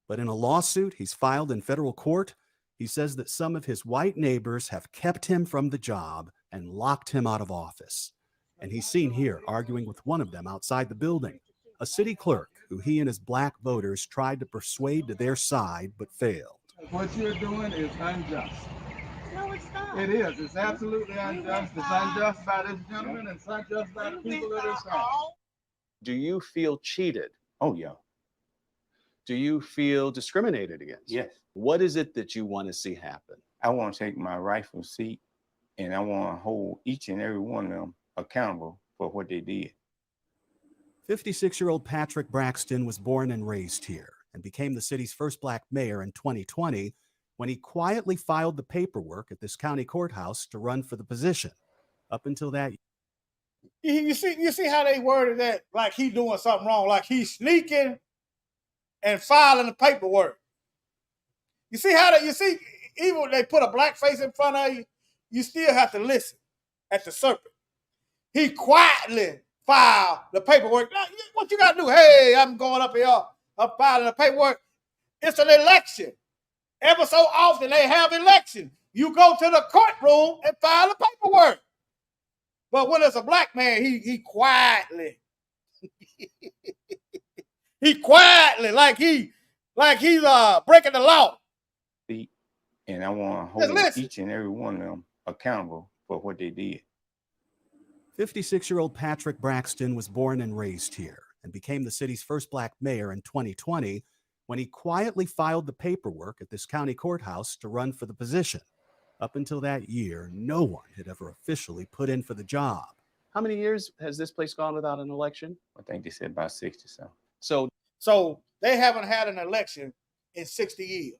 But in a lawsuit he's filed in federal court, he says that some of his white neighbors have kept him from the job and locked him out of office. And he's seen here arguing with one of them outside the building, a city clerk who he and his black voters tried to persuade to their side but failed. What you're doing is unjust. No, it's not. It is. It's absolutely unjust. It's unjust by this gentleman and it's unjust by the people of this town. Do you feel cheated? Oh, yeah. Do you feel discriminated against? Yes. What is it that you want to see happen? I want to take my rightful seat and I want to hold each and every one of them accountable for what they did. 56-year-old Patrick Braxton was born and raised here and became the city's first black mayor in 2020 when he quietly filed the paperwork at this county courthouse to run for the position. Up until that, you see how they worded that, like he doing something wrong, like he's sneaking and filing the paperwork. You see even when they put a black face in front of you, you still have to listen at the serpent. He quietly filed the paperwork. Now, what you got to do? Hey, I'm going up here. I'm filing the paperwork. It's an election. Ever so often they have elections. You go to the courtroom and file the paperwork. But when it's a black man, he quietly, he quietly, like he's breaking the law. And I want to hold each and every one of them accountable for what they did. 56-year-old Patrick Braxton was born and raised here and became the city's first black mayor in 2020 when he quietly filed the paperwork at this county courthouse to run for the position. Up until that year, no one had ever officially put in for the job. How many years has this place gone without an election? I think they said about 60 so. So they haven't had an election in 60 years.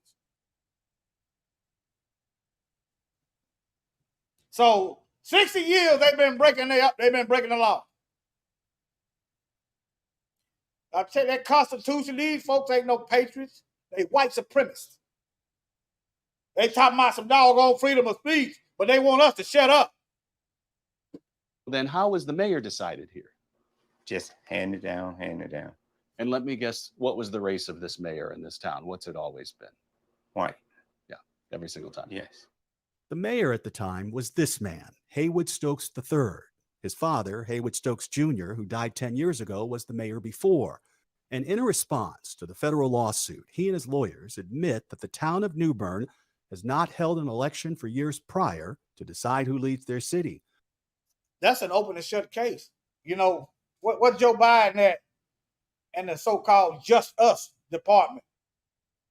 So 60 years they've been breaking the law. I tell you, that Constitution, these folks ain't no patriots. They white supremacists. They talking about some doggone freedom of speech, but they want us to shut up. Then how was the mayor decided here? Just hand it down. And let me guess, what was the race of this mayor in this town? What's it always been? White. Yeah, every single time. Yes. The mayor at the time was this man, Haywood Stokes III. His father, Haywood Stokes Jr., who died 10 years ago, was the mayor before. And in a response to the federal lawsuit, he and his lawyers admit that the town of New Bern has not held an election for years prior to decide who leads their city. That's an open and shut case. You know, what Joe Biden at and the so-called Just Us department,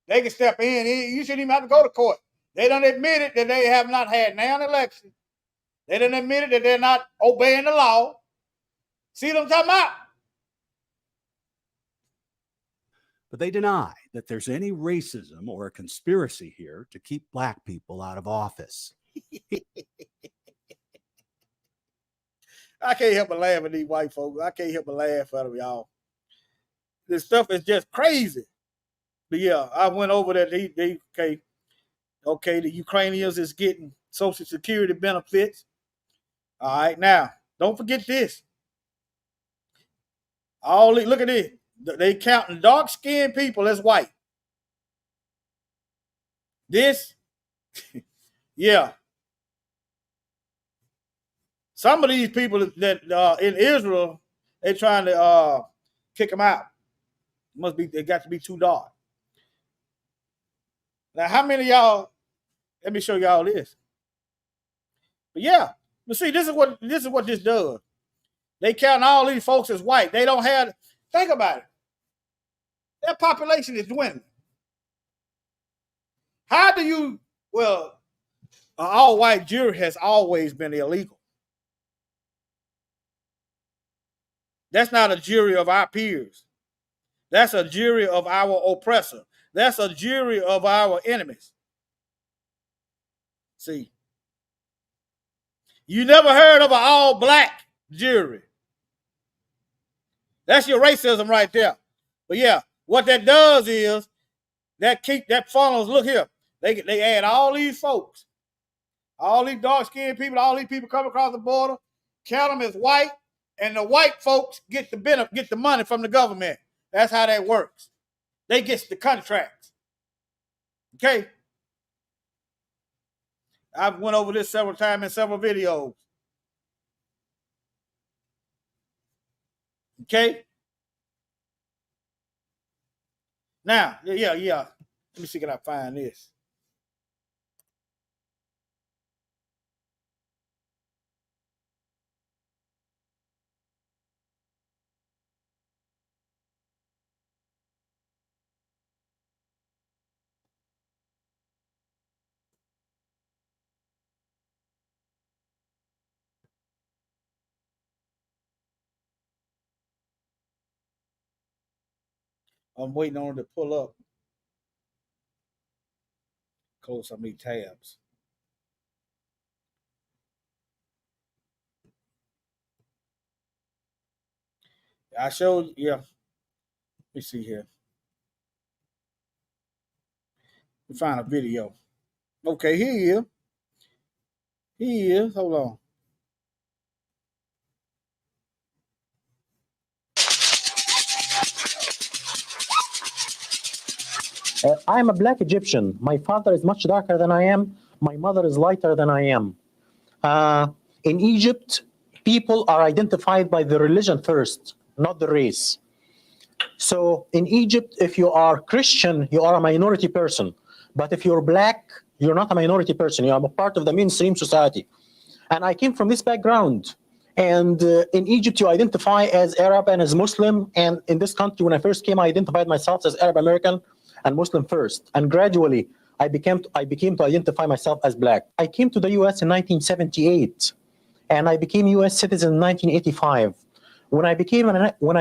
they can step in. You shouldn't even have to go to court. They done admitted that they have not had now an election. They done admitted that they're not obeying the law. See what I'm talking about? But they deny that there's any racism or a conspiracy here to keep black people out of office. I can't help but laugh at these white folks. I can't help but laugh at them, y'all. This stuff is just crazy. But yeah, I went over that. Okay, the Ukrainians is getting Social Security benefits. All right, now, don't forget this. Look at this. They counting dark-skinned people as white. This, yeah. Some of these people that in Israel, they're trying to kick them out. They got to be too dark. Now, how many of y'all? Let me show y'all this. But yeah, but see, this is what this does. They count all these folks as white. They don't have. Think about it. Their population is dwindling. How do you? Well, an all-white jury has always been illegal. That's not a jury of our peers. That's a jury of our oppressor. That's a jury of our enemies. See, you never heard of an all-black jury. That's your racism right there. But yeah, what that does is that funnels. Look here, they add all these folks, all these dark-skinned people, all these people come across the border, count them as white, and the white folks get the money from the government. That's how that works. They get the contracts. Okay. I've went over this several times in several videos. Okay. Now, yeah. Let me see, can I find this? I'm waiting on it to pull up. Close some of these tabs. I showed, yeah. Let me see here. We find a video. Okay, here he is. He is. Hold on. I'm a black Egyptian. My father is much darker than I am. My mother is lighter than I am. In Egypt, people are identified by the religion first, not the race. So in Egypt, if you are Christian, you are a minority person. But if you're black, you're not a minority person. You are a part of the mainstream society. And I came from this background. And in Egypt, you identify as Arab and as Muslim. And in this country, when I first came, I identified myself as Arab American and Muslim first. And gradually, I became to identify myself as black. I came to the US in 1978. and I became U.S. citizen in 1985. When I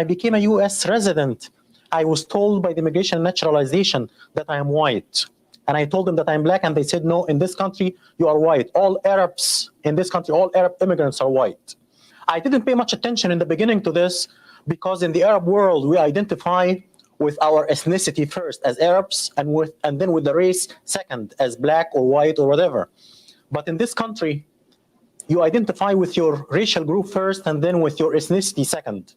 became a U.S. resident, I was told by the Immigration and Naturalization that I am white. And I told them that I'm black, and they said, no, in this country, you are white. All Arabs in this country, all Arab immigrants are white. I didn't pay much attention in the beginning to this because in the Arab world, we identify with our ethnicity first as Arabs and then with the race second as black or white or whatever. But in this country, you identify with your racial group first and then with your ethnicity second.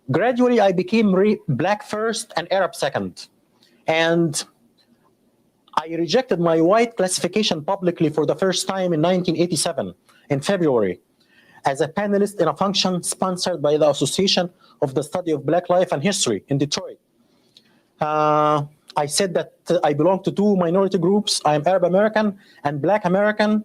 Gradually, I became black first and Arab second. And I rejected my white classification publicly for the first time in 1987, in February, as a panelist in a function sponsored by the Association of the Study of Black Life and History in Detroit. I said that I belong to two minority groups. I am Arab American and Black American,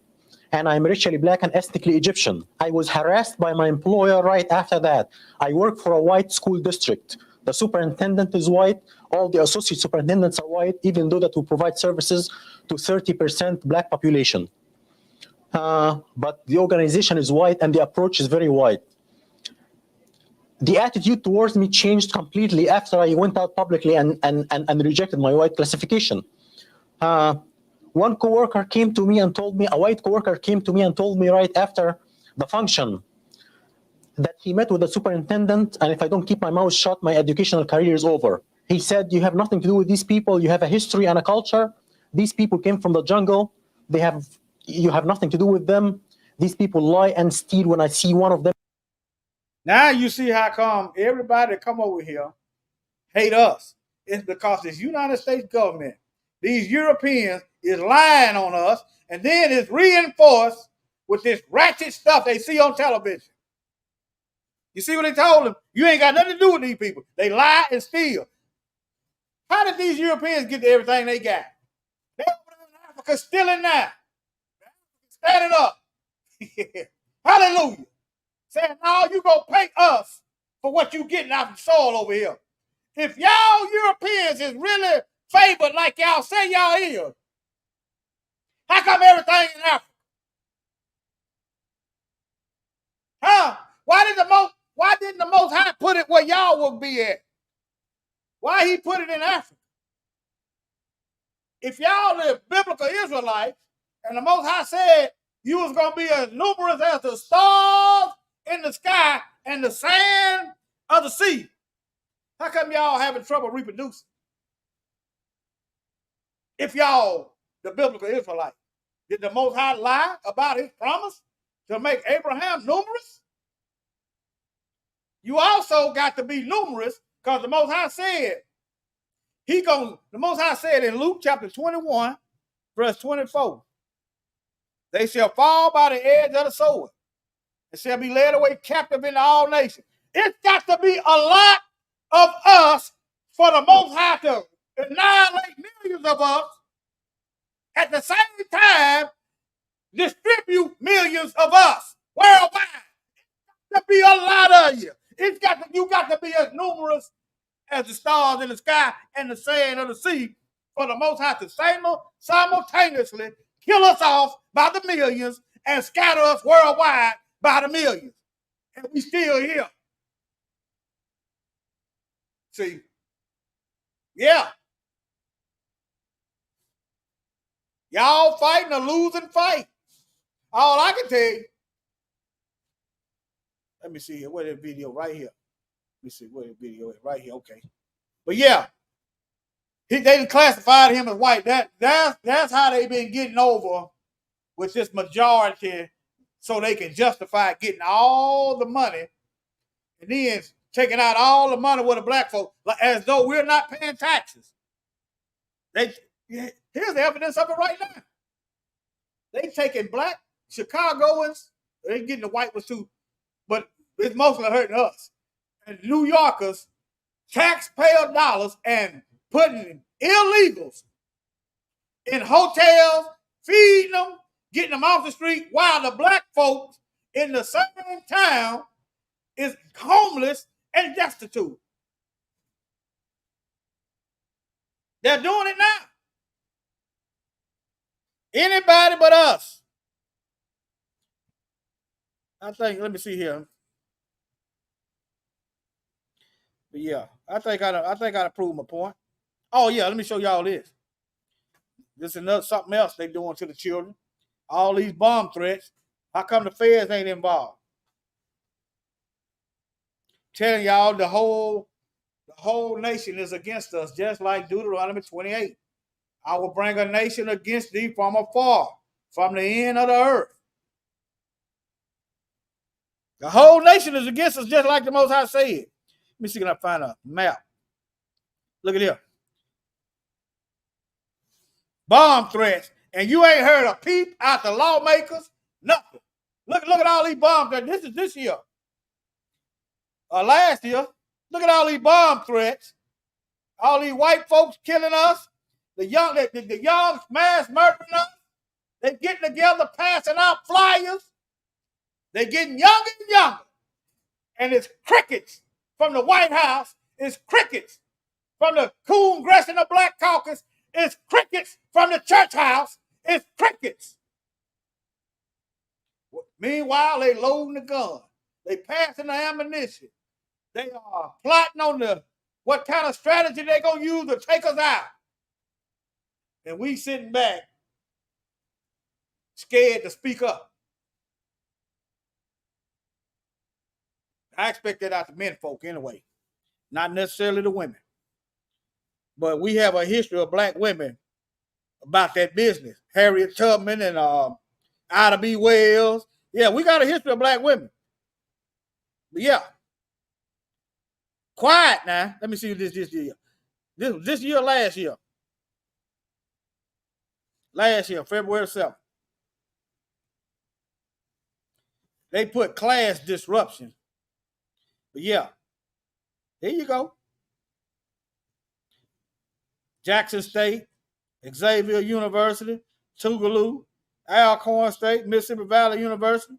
and I'm racially Black and ethnically Egyptian. I was harassed by my employer right after that. I work for a white school district. The superintendent is white. All the associate superintendents are white, even though that we provide services to 30% Black population. But the organization is white and the approach is very white. The attitude towards me changed completely after I went out publicly and rejected my white classification. One coworker came to me and told me, a white coworker came to me and told me right after the function that he met with the superintendent, and if I don't keep my mouth shut, my educational career is over. He said, you have nothing to do with these people. You have a history and a culture. These people came from the jungle. You have nothing to do with them. These people lie and steal. When I see one of them. Now you see how come everybody that come over here hate us. It's because this United States government, these Europeans is lying on us, and then it's reinforced with this ratchet stuff they see on television. You see what they told them? You ain't got nothing to do with these people. They lie and steal. How did these Europeans get to everything they got? They over there in Africa stealing now. Standing up. Hallelujah. Saying, no, you gonna pay us for what you getting out of the soil over here. If y'all Europeans is really favored like y'all say y'all is, how come everything in Africa? Huh? Why didn't the Most High put it where y'all would be at? Why he put it in Africa? If y'all live biblical Israelites, and the Most High said you was gonna be as numerous as the stars in the sky and the sand of the sea, how come y'all having trouble reproducing? If y'all the biblical Israelites, did the Most High lie about his promise to make Abraham numerous? You also got to be numerous because the Most High said the Most High said in Luke chapter 21, verse 24, they shall fall by the edge of the sword and shall be led away captive into all nations. It's got to be a lot of us for the Most High to annihilate millions of us at the same time distribute millions of us worldwide. There be a lot of you. You got to be as numerous as the stars in the sky and the sand of the sea for the Most High to simultaneously kill us off by the millions and scatter us worldwide by the millions. And we still here. See? Yeah. Y'all fighting a losing fight. All I can tell you. Let me see here. Where's that video? Right here. Let me see where the video is. Right here. Okay. But yeah. They classified him as white. That's how they been getting over with this majority so they can justify getting all the money and then taking out all the money with the black folks as though we're not paying taxes. Here's the evidence of it right now. They taking black Chicagoans, they getting the white ones too, but it's mostly hurting us. And New Yorkers, taxpayer dollars, and putting illegals in hotels, feeding them, getting them off the street, while the black folks in the same town is homeless and destitute. They're doing it now. Anybody but us. let me see here. But yeah, I think I proved my point. Oh yeah, let me show y'all this. This is another something else they doing to the children. All these bomb threats. How come the feds ain't involved? Telling y'all the whole nation is against us, just like Deuteronomy 28. I will bring a nation against thee from afar, from the end of the earth. The whole nation is against us, just like the Most High said. Let me see if I can find a map. Look at here. Bomb threats. And you ain't heard a peep out the lawmakers. Nothing. Look at all these bomb threats. This is this year. Last year. Look at all these bomb threats. All these white folks killing us. The young mass murdering us. They getting together, passing out flyers. They getting younger and younger. And it's crickets from the White House. It's crickets from the Congress and the Black Caucus. It's crickets from the church house. It's crickets. Meanwhile, they loading the gun. They passing the ammunition. They are plotting on what kind of strategy they gonna use to take us out. And we sitting back, scared to speak up. I expect that out of men folk anyway, not necessarily the women. But we have a history of black women about that business. Harriet Tubman and Ida B. Wells. Yeah, we got a history of black women. But yeah. Quiet now. Let me see this year. This year, last year. Last year, February 7th. They put class disruption. But yeah. Here you go. Jackson State, Xavier University, Tougaloo, Alcorn State, Mississippi Valley University.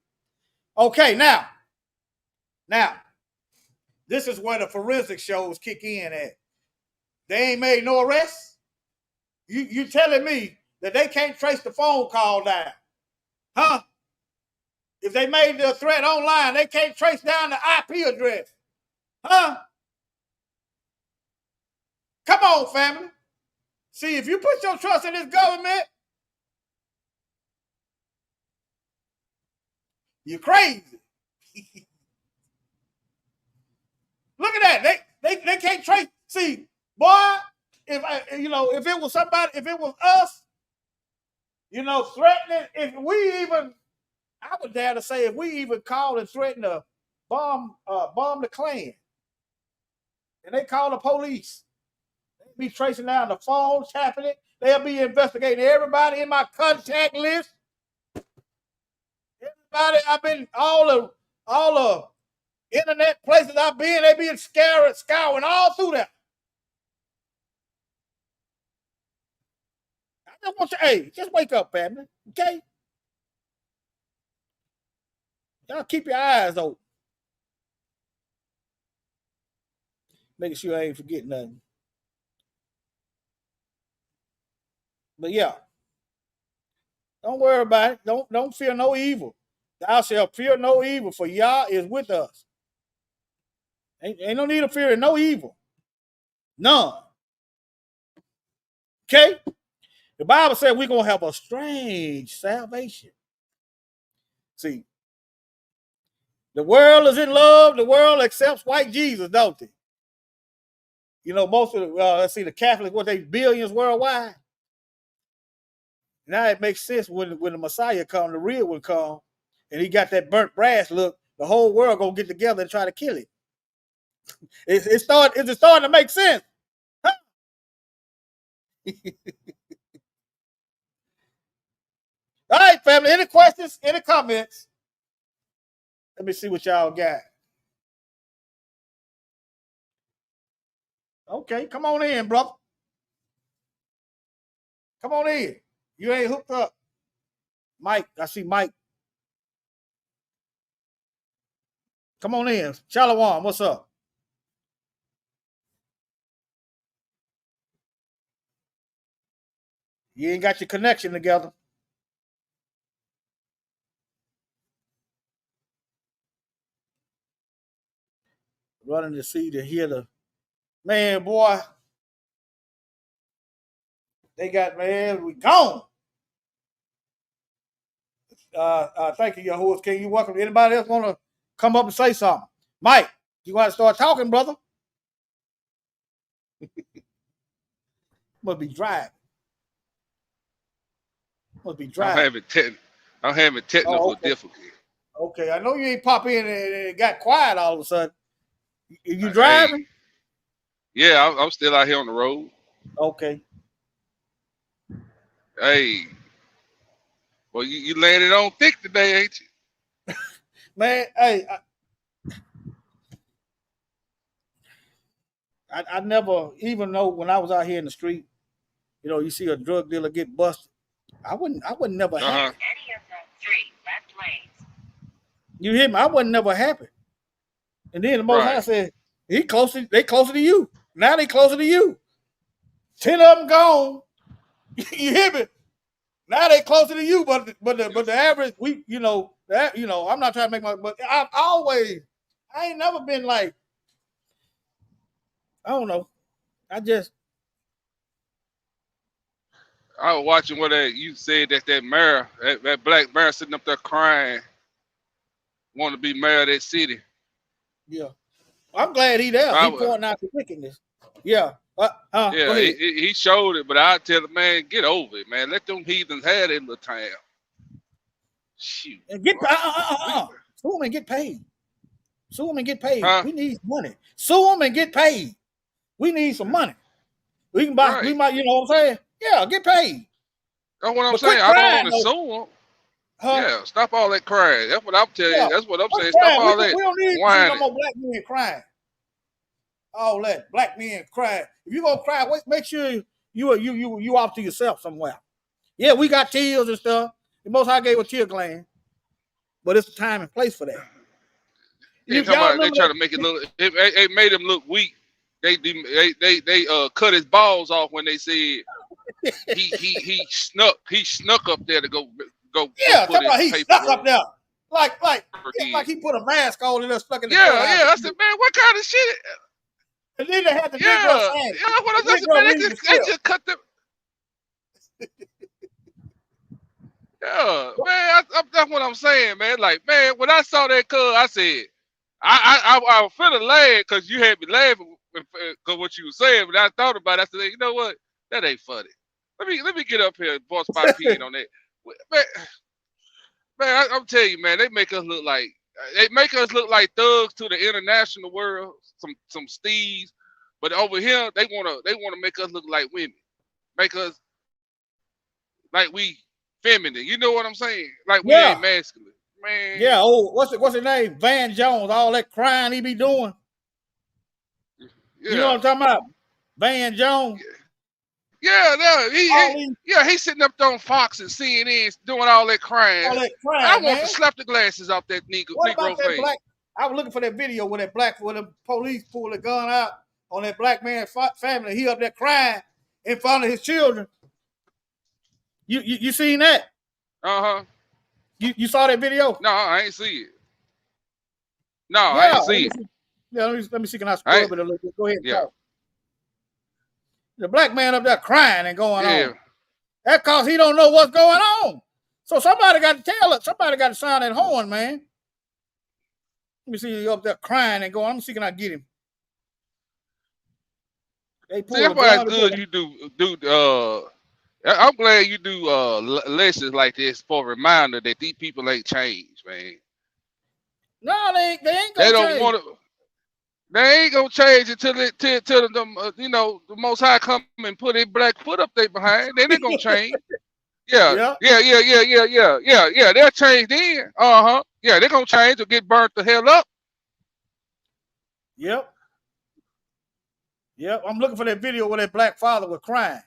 Okay, now, this is where the forensic shows kick in at. They ain't made no arrests. You telling me that they can't trace the phone call down? Huh? If they made the threat online, they can't trace down the IP address. Huh? Come on, family. See, if you put your trust in this government, you're crazy. Look at that. They can't trace. See, boy, if it was somebody, if it was us, threatening, if we even, I would dare to say, if we even called and threatened to bomb the Klan, and they call the police, they'd be tracing down the phone, tapping it. They'll be investigating everybody in my contact list. Everybody, I've been all the internet places I've been, they being scouring all through that. I just want you, hey, just wake up, family, okay? Y'all keep your eyes open. Making sure I ain't forgetting nothing. But yeah, don't worry about it. Don't fear no evil. Thou shalt fear no evil, for Yah is with us. Ain't no need of fearing no evil. None. Okay? The Bible said we're going to have a strange salvation. See, the world is in love. The world accepts white Jesus, don't they? Most of the Catholics, they billions worldwide. Now it makes sense when the Messiah come, the real one come, and he got that burnt brass look, the whole world gonna get together and try to kill him. It's starting to make sense. Huh? All right, family. Any questions? Any comments? Let me see what y'all got. Okay, come on in, brother. Come on in. You ain't hooked up. Mike, I see Mike. Come on in. Shalom, what's up? You ain't got your connection together. running to see to hear the man, boy. They got, man, we gone. Thank you, your host King. You welcome. Anybody else want to come up and say something? Mike, you want to start talking, brother? Must be driving. Must be driving. I'm having technical difficulty. Okay, I know you ain't pop in and it got quiet all of a sudden. You driving? Hey. Yeah, I'm still out here on the road. Okay. Hey, well, you landed on thick today, ain't you? Man, hey, I never even know when I was out here in the street, you know, you see a drug dealer get busted. I wouldn't never happen. Any of the 3 left lanes. You hear me? I wasn't never happy. And then the Most High said, they closer to you. Now they closer to you. 10 of them gone. You hear me? Now they closer to you, but the average, I'm not trying to make but I ain't never been like, I don't know. I was watching what you said that mayor, that black mayor sitting up there crying, want to be mayor of that city. Yeah. I'm glad he there. He pointing out the wickedness. Yeah. Yeah, he showed it, but I tell the man, get over it, man. Let them heathens have their little town. Shoot. And sue them and get paid. Sue them and get paid. Huh? We need money. Sue them and get paid. We need some money. We can buy. We might. You know what I'm saying? Yeah, get paid. That's what I'm saying. I don't want to sue them. Yeah, stop all that crying. That's what I'm telling you. That's what I'm saying. Stop all that. We don't need to see no more black men crying. All that black men crying. If you gonna cry, make sure you off to yourself somewhere. Yeah, we got tears and stuff. The Most High gave a tear gland, but it's a time and place for that. They try to make it look. It made him look weak. They cut his balls off when they said he snuck up there to go. Yeah, talk about he snuck up there like he put a mask on and stuck in the I said, man, what kind of shit? And then they had the what I said, man, they just cut them. Yeah, man, that's what I'm saying, man. Like, man, when I saw that I said, I was finna laugh because you had me laughing because what you were saying, but I thought about it. I said, you know what? That ain't funny. Let me get up here and boss my opinion on that. Man, I'm telling you, man, they make us look like thugs to the international world, some steeds, but over here they wanna make us look like women, make us like we feminine. You know what I'm saying? Like we ain't masculine, man. Yeah. Oh, what's his name? Van Jones. All that crying he be doing. Yeah. You know what I'm talking about? Van Jones. He's sitting up there on Fox and CNN doing all that crying. I want to slap the glasses off that Negro face. I was looking for that video where the police pulled a gun out on that black man's family. He up there crying in front of his children. You seen that? You saw that video? No, I ain't see it. No, I ain't see it. Yeah, let me see. Can I scroll up it a little bit? Go ahead and talk. The black man up there crying and going on. That's because he don't know what's going on. So somebody got to tell it. Somebody got to sound that horn, man. Let me see you up there crying and going. Let me see can I get him. That's why it's good you do. I'm glad you do lessons like this for a reminder that these people ain't changed, man. No, they ain't gonna change. They don't want to. They ain't gonna change until the Most High come and put a black foot up there behind. Then they gonna change. Yeah. They'll change then. Yeah, they're gonna change or get burnt the hell up. Yep. I'm looking for that video where that black father was crying.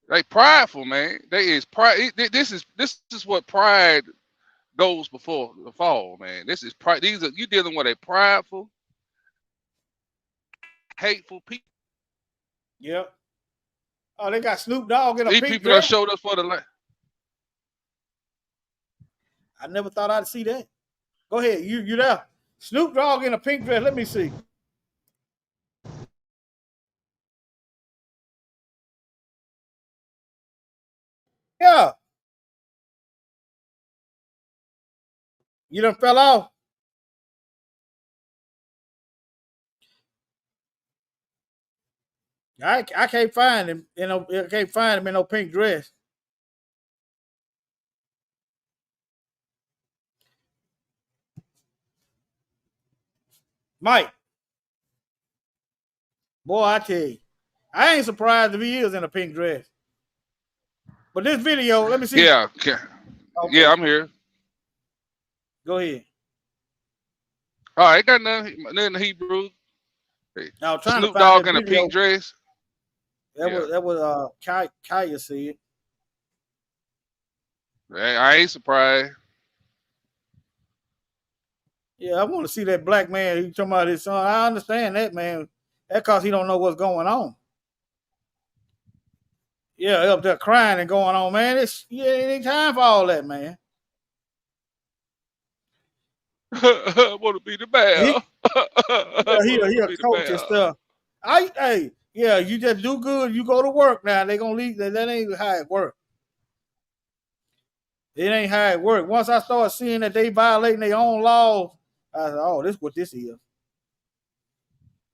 They prideful, man. They is pride. This is what pride goes before the fall, man. This is pride. You dealing with a prideful, hateful people. Yep. Oh, they got Snoop Dogg in a pink dress. These people that showed us for the land. I never thought I'd see that. Go ahead. You there? Snoop Dogg in a pink dress. Let me see. Yeah. You done fell off. I can't find him. I can't find him in no pink dress. Mike. Boy, I tell you. I ain't surprised if he is in a pink dress. But this video, let me see. Yeah, Okay. yeah, I'm here. Go ahead. All right, got nothing Hebrew. Hey, Now I'm trying to Snoop find Dogg that in a video. pink dress. That Yeah, was Kaya said. I ain't surprised. Yeah, I want to see that black man. He talking about his son. I understand that, man. That cause he don't know what's going on. Yeah, up there crying and going on, man. It ain't time for all that, man. I want to be the bear. He a coach and stuff. You just do good. You go to work now. They gonna leave. That ain't how it work. It ain't how it work. Once I start seeing that they violating their own laws, I said, "Oh, this what this is."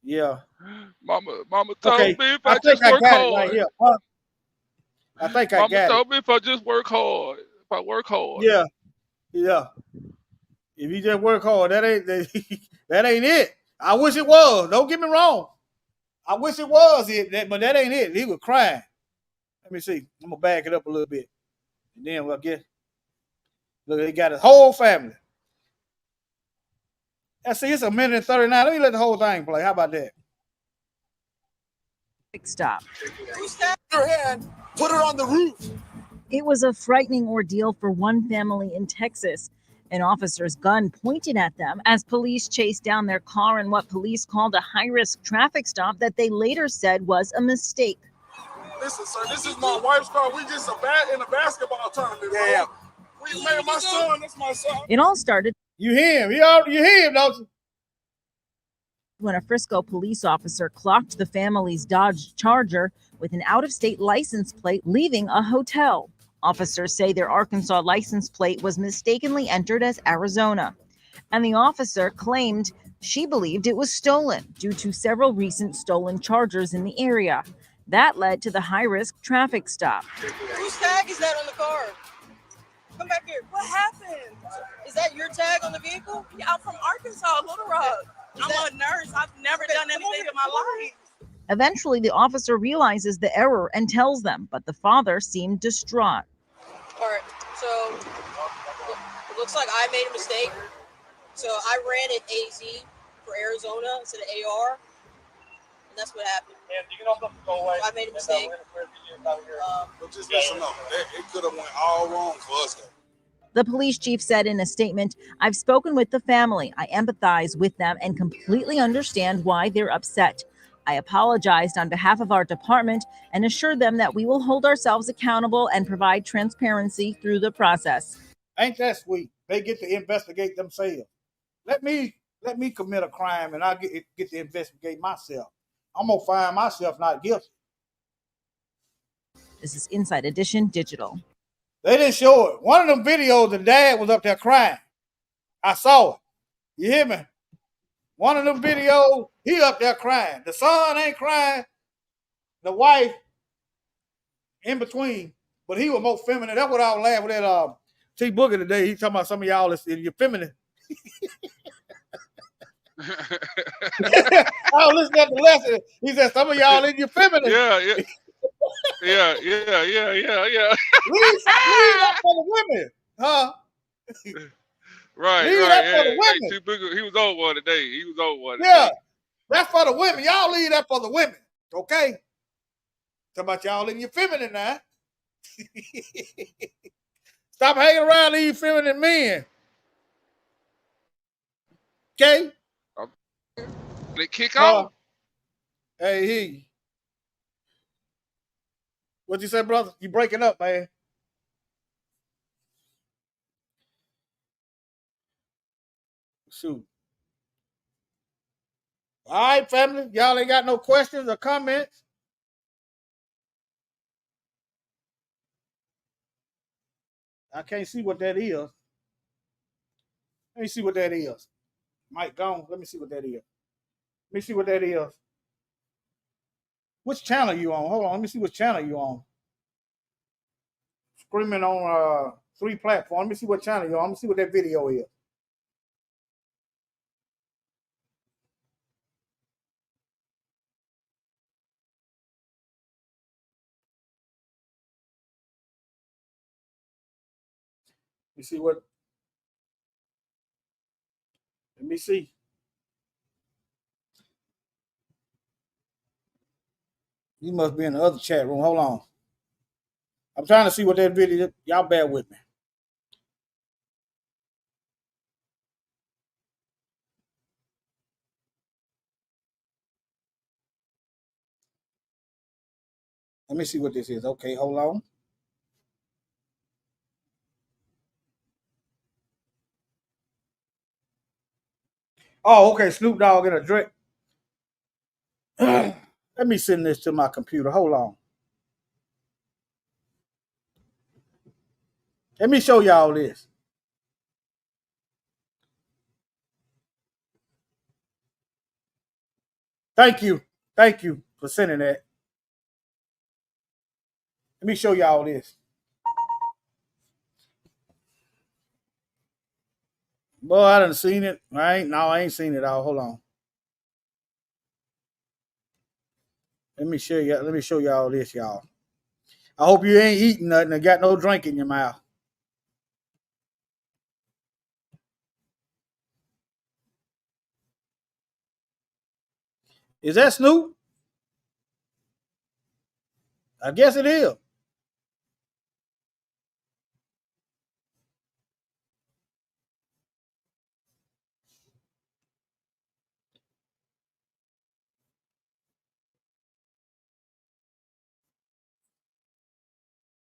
Yeah. Mama Okay. told me if I I think just I work got it right hard. here. I think I Mama got it. told me if I just work hard. If I work hard. Yeah. Yeah. If you just work hard, that ain't that ain't it. I wish it was. Don't get me wrong. I wish it was it, but that ain't it. He was crying. Let me see. I'm gonna back it up a little bit, and then we'll get. Look, he got his whole family. See, it's a minute and 39. Let me let the whole thing play. How about that? Stop. Your hand, put it on the roof. It was a frightening ordeal for one family in Texas. An officer's gun pointed at them as police chased down their car in what police called a high-risk traffic stop that they later said was a mistake. Listen, sir, this is my wife's car. We just in a basketball tournament. Yeah. We made my son. That's my son. It all started You hear him? You hear him, don't you? when a Frisco police officer clocked the family's Dodge Charger with an out-of-state license plate leaving a hotel. Officers say their Arkansas license plate was mistakenly entered as Arizona, and the officer claimed she believed it was stolen due to several recent stolen Chargers in the area. That led to the high-risk traffic stop. Whose tag is that on the car? Come back here. What happened? Is that your tag on the vehicle? Yeah, I'm from Arkansas, Little Rock. I'm a nurse. I've never done anything in my life. Eventually, the officer realizes the error and tells them, but the father seemed distraught. All right, so it looks like I made a mistake. So I ran it AZ for Arizona instead of AR, and that's what happened. I made a mistake. But just listen up. It could have went all wrong for us, though. The police chief said in a statement, "I've spoken with the family. I empathize with them and completely understand why they're upset. I apologized on behalf of our department and assured them that we will hold ourselves accountable and provide transparency through the process." Ain't that sweet? They get to investigate themselves. Let me commit a crime and I get to investigate myself. I'm gonna find myself not guilty. This is Inside Edition Digital. They didn't show it. One of them videos, the dad was up there crying. I saw it. You hear me? One of them videos, he up there crying. The son ain't crying. The wife in between, but he was more feminine. That's what I was laughing at. T Booger today. He talking about some of y'all is you're feminine. I was listening to the lesson. He said some of y'all in your feminine. Yeah. Leave that for the women, huh? Right. Leave that for the Hey, women. T-Booger, he was on one today. Yeah, that's for the women. Y'all leave that for the women, okay? Talk about y'all in your feminine now. Stop hanging around these feminine men. Okay? They kick off. Hey, he. What you say, brother? You breaking up, man. Shoot. All right, family. Y'all ain't got no questions or comments? I can't see what that is. Let me see what that is. Mike gone. Let me see what that is. Let me see what that is. Which channel you on? Hold on. Let me see which channel you on. Screaming on 3 platforms. Let me see what channel you on. Let me see what that video is. Let me see what. Let me see. You must be in the other chat room. Hold on. I'm trying to see what that video is. Y'all bear with me. Let me see what this is. Okay, hold on. Oh, okay. Snoop Dogg in a dress. Let me send this to my computer. Hold on. Let me show y'all this. Thank you. Thank you for sending that. Let me show y'all this. Boy, I done seen it. I ain't seen it all. Hold on. Let me show y'all this, y'all. I hope you ain't eating nothing and got no drink in your mouth. Is that Snoop? I guess it is.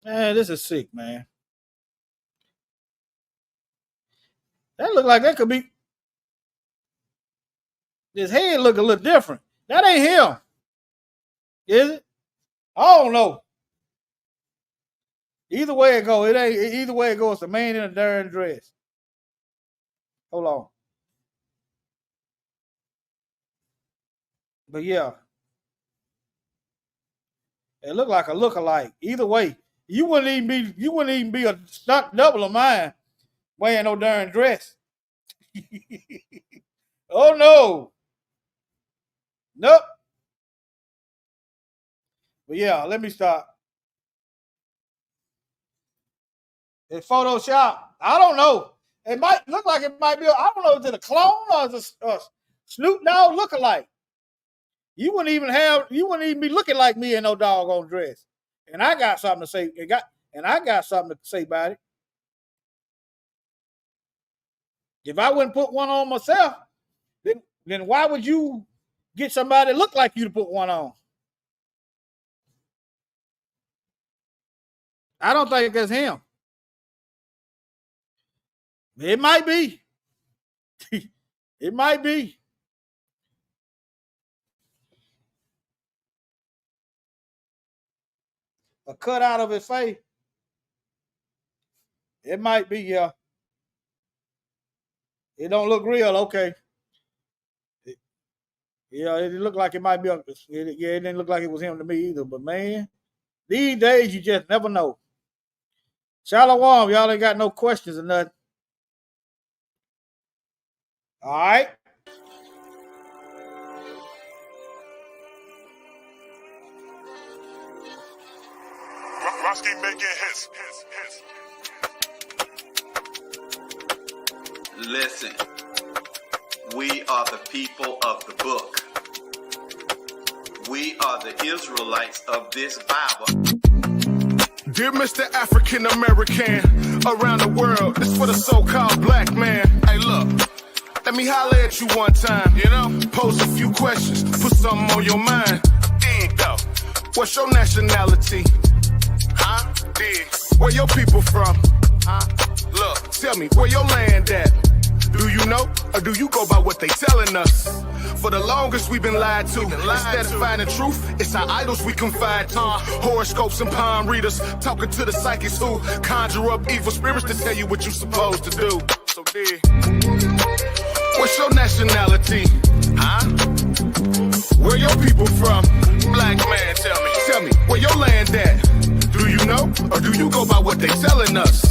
Man, this is sick, man. That look like that could be. His head look a little different. That ain't him. Is it? I don't know. Either way it go, it ain't. Either way it goes, it's a man in a darn dress. Hold on. But yeah, it looked like a lookalike. Either way, you wouldn't even be a stunt double of mine wearing no darn dress. Oh no. Nope. But yeah, let me stop. It's Photoshop. I don't know. It might look like it might be. I don't know. Is it a clone or is it a Snoop Dogg lookalike? You wouldn't even be looking like me in no doggone dress. And I got something to say. I got something to say about it. If I wouldn't put one on myself, then why would you get somebody that look like you to put one on? I don't think that's him. It might be. It might be. A cut out of his face. It might be, yeah. It don't look real, okay. Yeah, it looked like it might be. It didn't look like it was him to me either. But man, these days you just never know. Shalom, y'all ain't got no questions or nothing. All right. Roski making hits. Listen, we are the people of the book. We are the Israelites of this Bible. Dear Mr. African American around the world, this for the so-called black man. Hey, look, let me holler at you one time, pose a few questions, put something on your mind. Go. What's your nationality? Huh? Dig. Where your people from? Huh? Look, tell me, where your land at? Do you know, or do you go by what they telling us? For the longest we've been lied to. Instead of finding truth, it's our idols we confide to. Horoscopes and palm readers, talking to the psychics who conjure up evil spirits to tell you what you're supposed to do. So dear, what's your nationality? Huh? Where your people from? Black man, tell me, where your land at? Do you know, or do you go by what they telling us?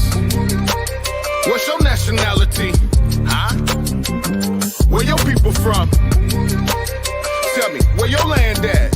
What's your nationality? Huh? Where your people from? Tell me, where your land at?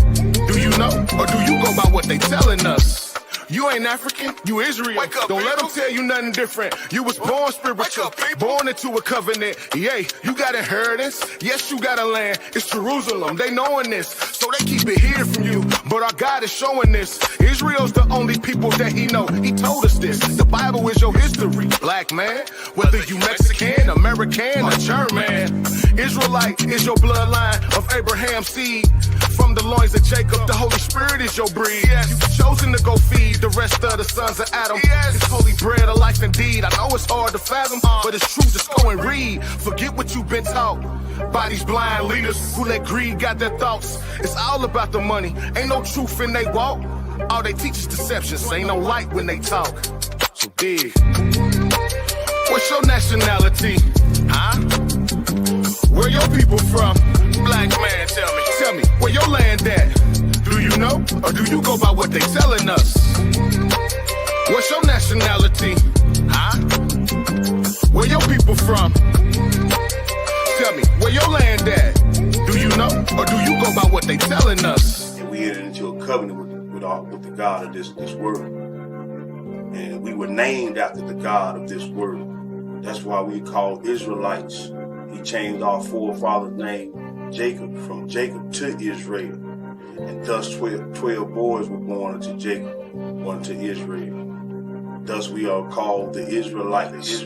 Do you know, or do you go by what they telling us? You ain't African, you Israel. Wake up, don't let them tell you nothing different. You was born spiritual, born into a covenant. Yeah, you got inheritance. Yes, you got a land. It's Jerusalem. They knowing this, so they keep it hidden from you. But our God is showing this. Israel's the only people that he know. He told us this. The Bible is your history, black man. Whether you Mexican, American, or German, Israelite is your bloodline of Abraham's seed. From the loins of Jacob, the Holy Spirit is your breed. You've chosen to go feed the rest of the sons of Adam. It's holy bread of life indeed. I know it's hard to fathom, but it's true. Just go and read. Forget what you've been taught by these blind leaders who let greed got their thoughts. It's all about the money. Ain't no truth in they walk. All they teach is deceptions. Ain't no light when they talk. So dig. What's your nationality? Huh? Where your people from? Black man, tell me, where your land at? Do you know, or do you go by what they telling us? What's your nationality? Huh? Where your people from? Tell me, where your land at? Do you know, or do you go by what they telling us? And we entered into a covenant with the God of this world. And we were named after the God of this world. That's why we called Israelites. He changed our forefather's name, Jacob, from Jacob to Israel. And thus 12 boys were born unto Jacob, one to Israel. Thus we are called the Israelites.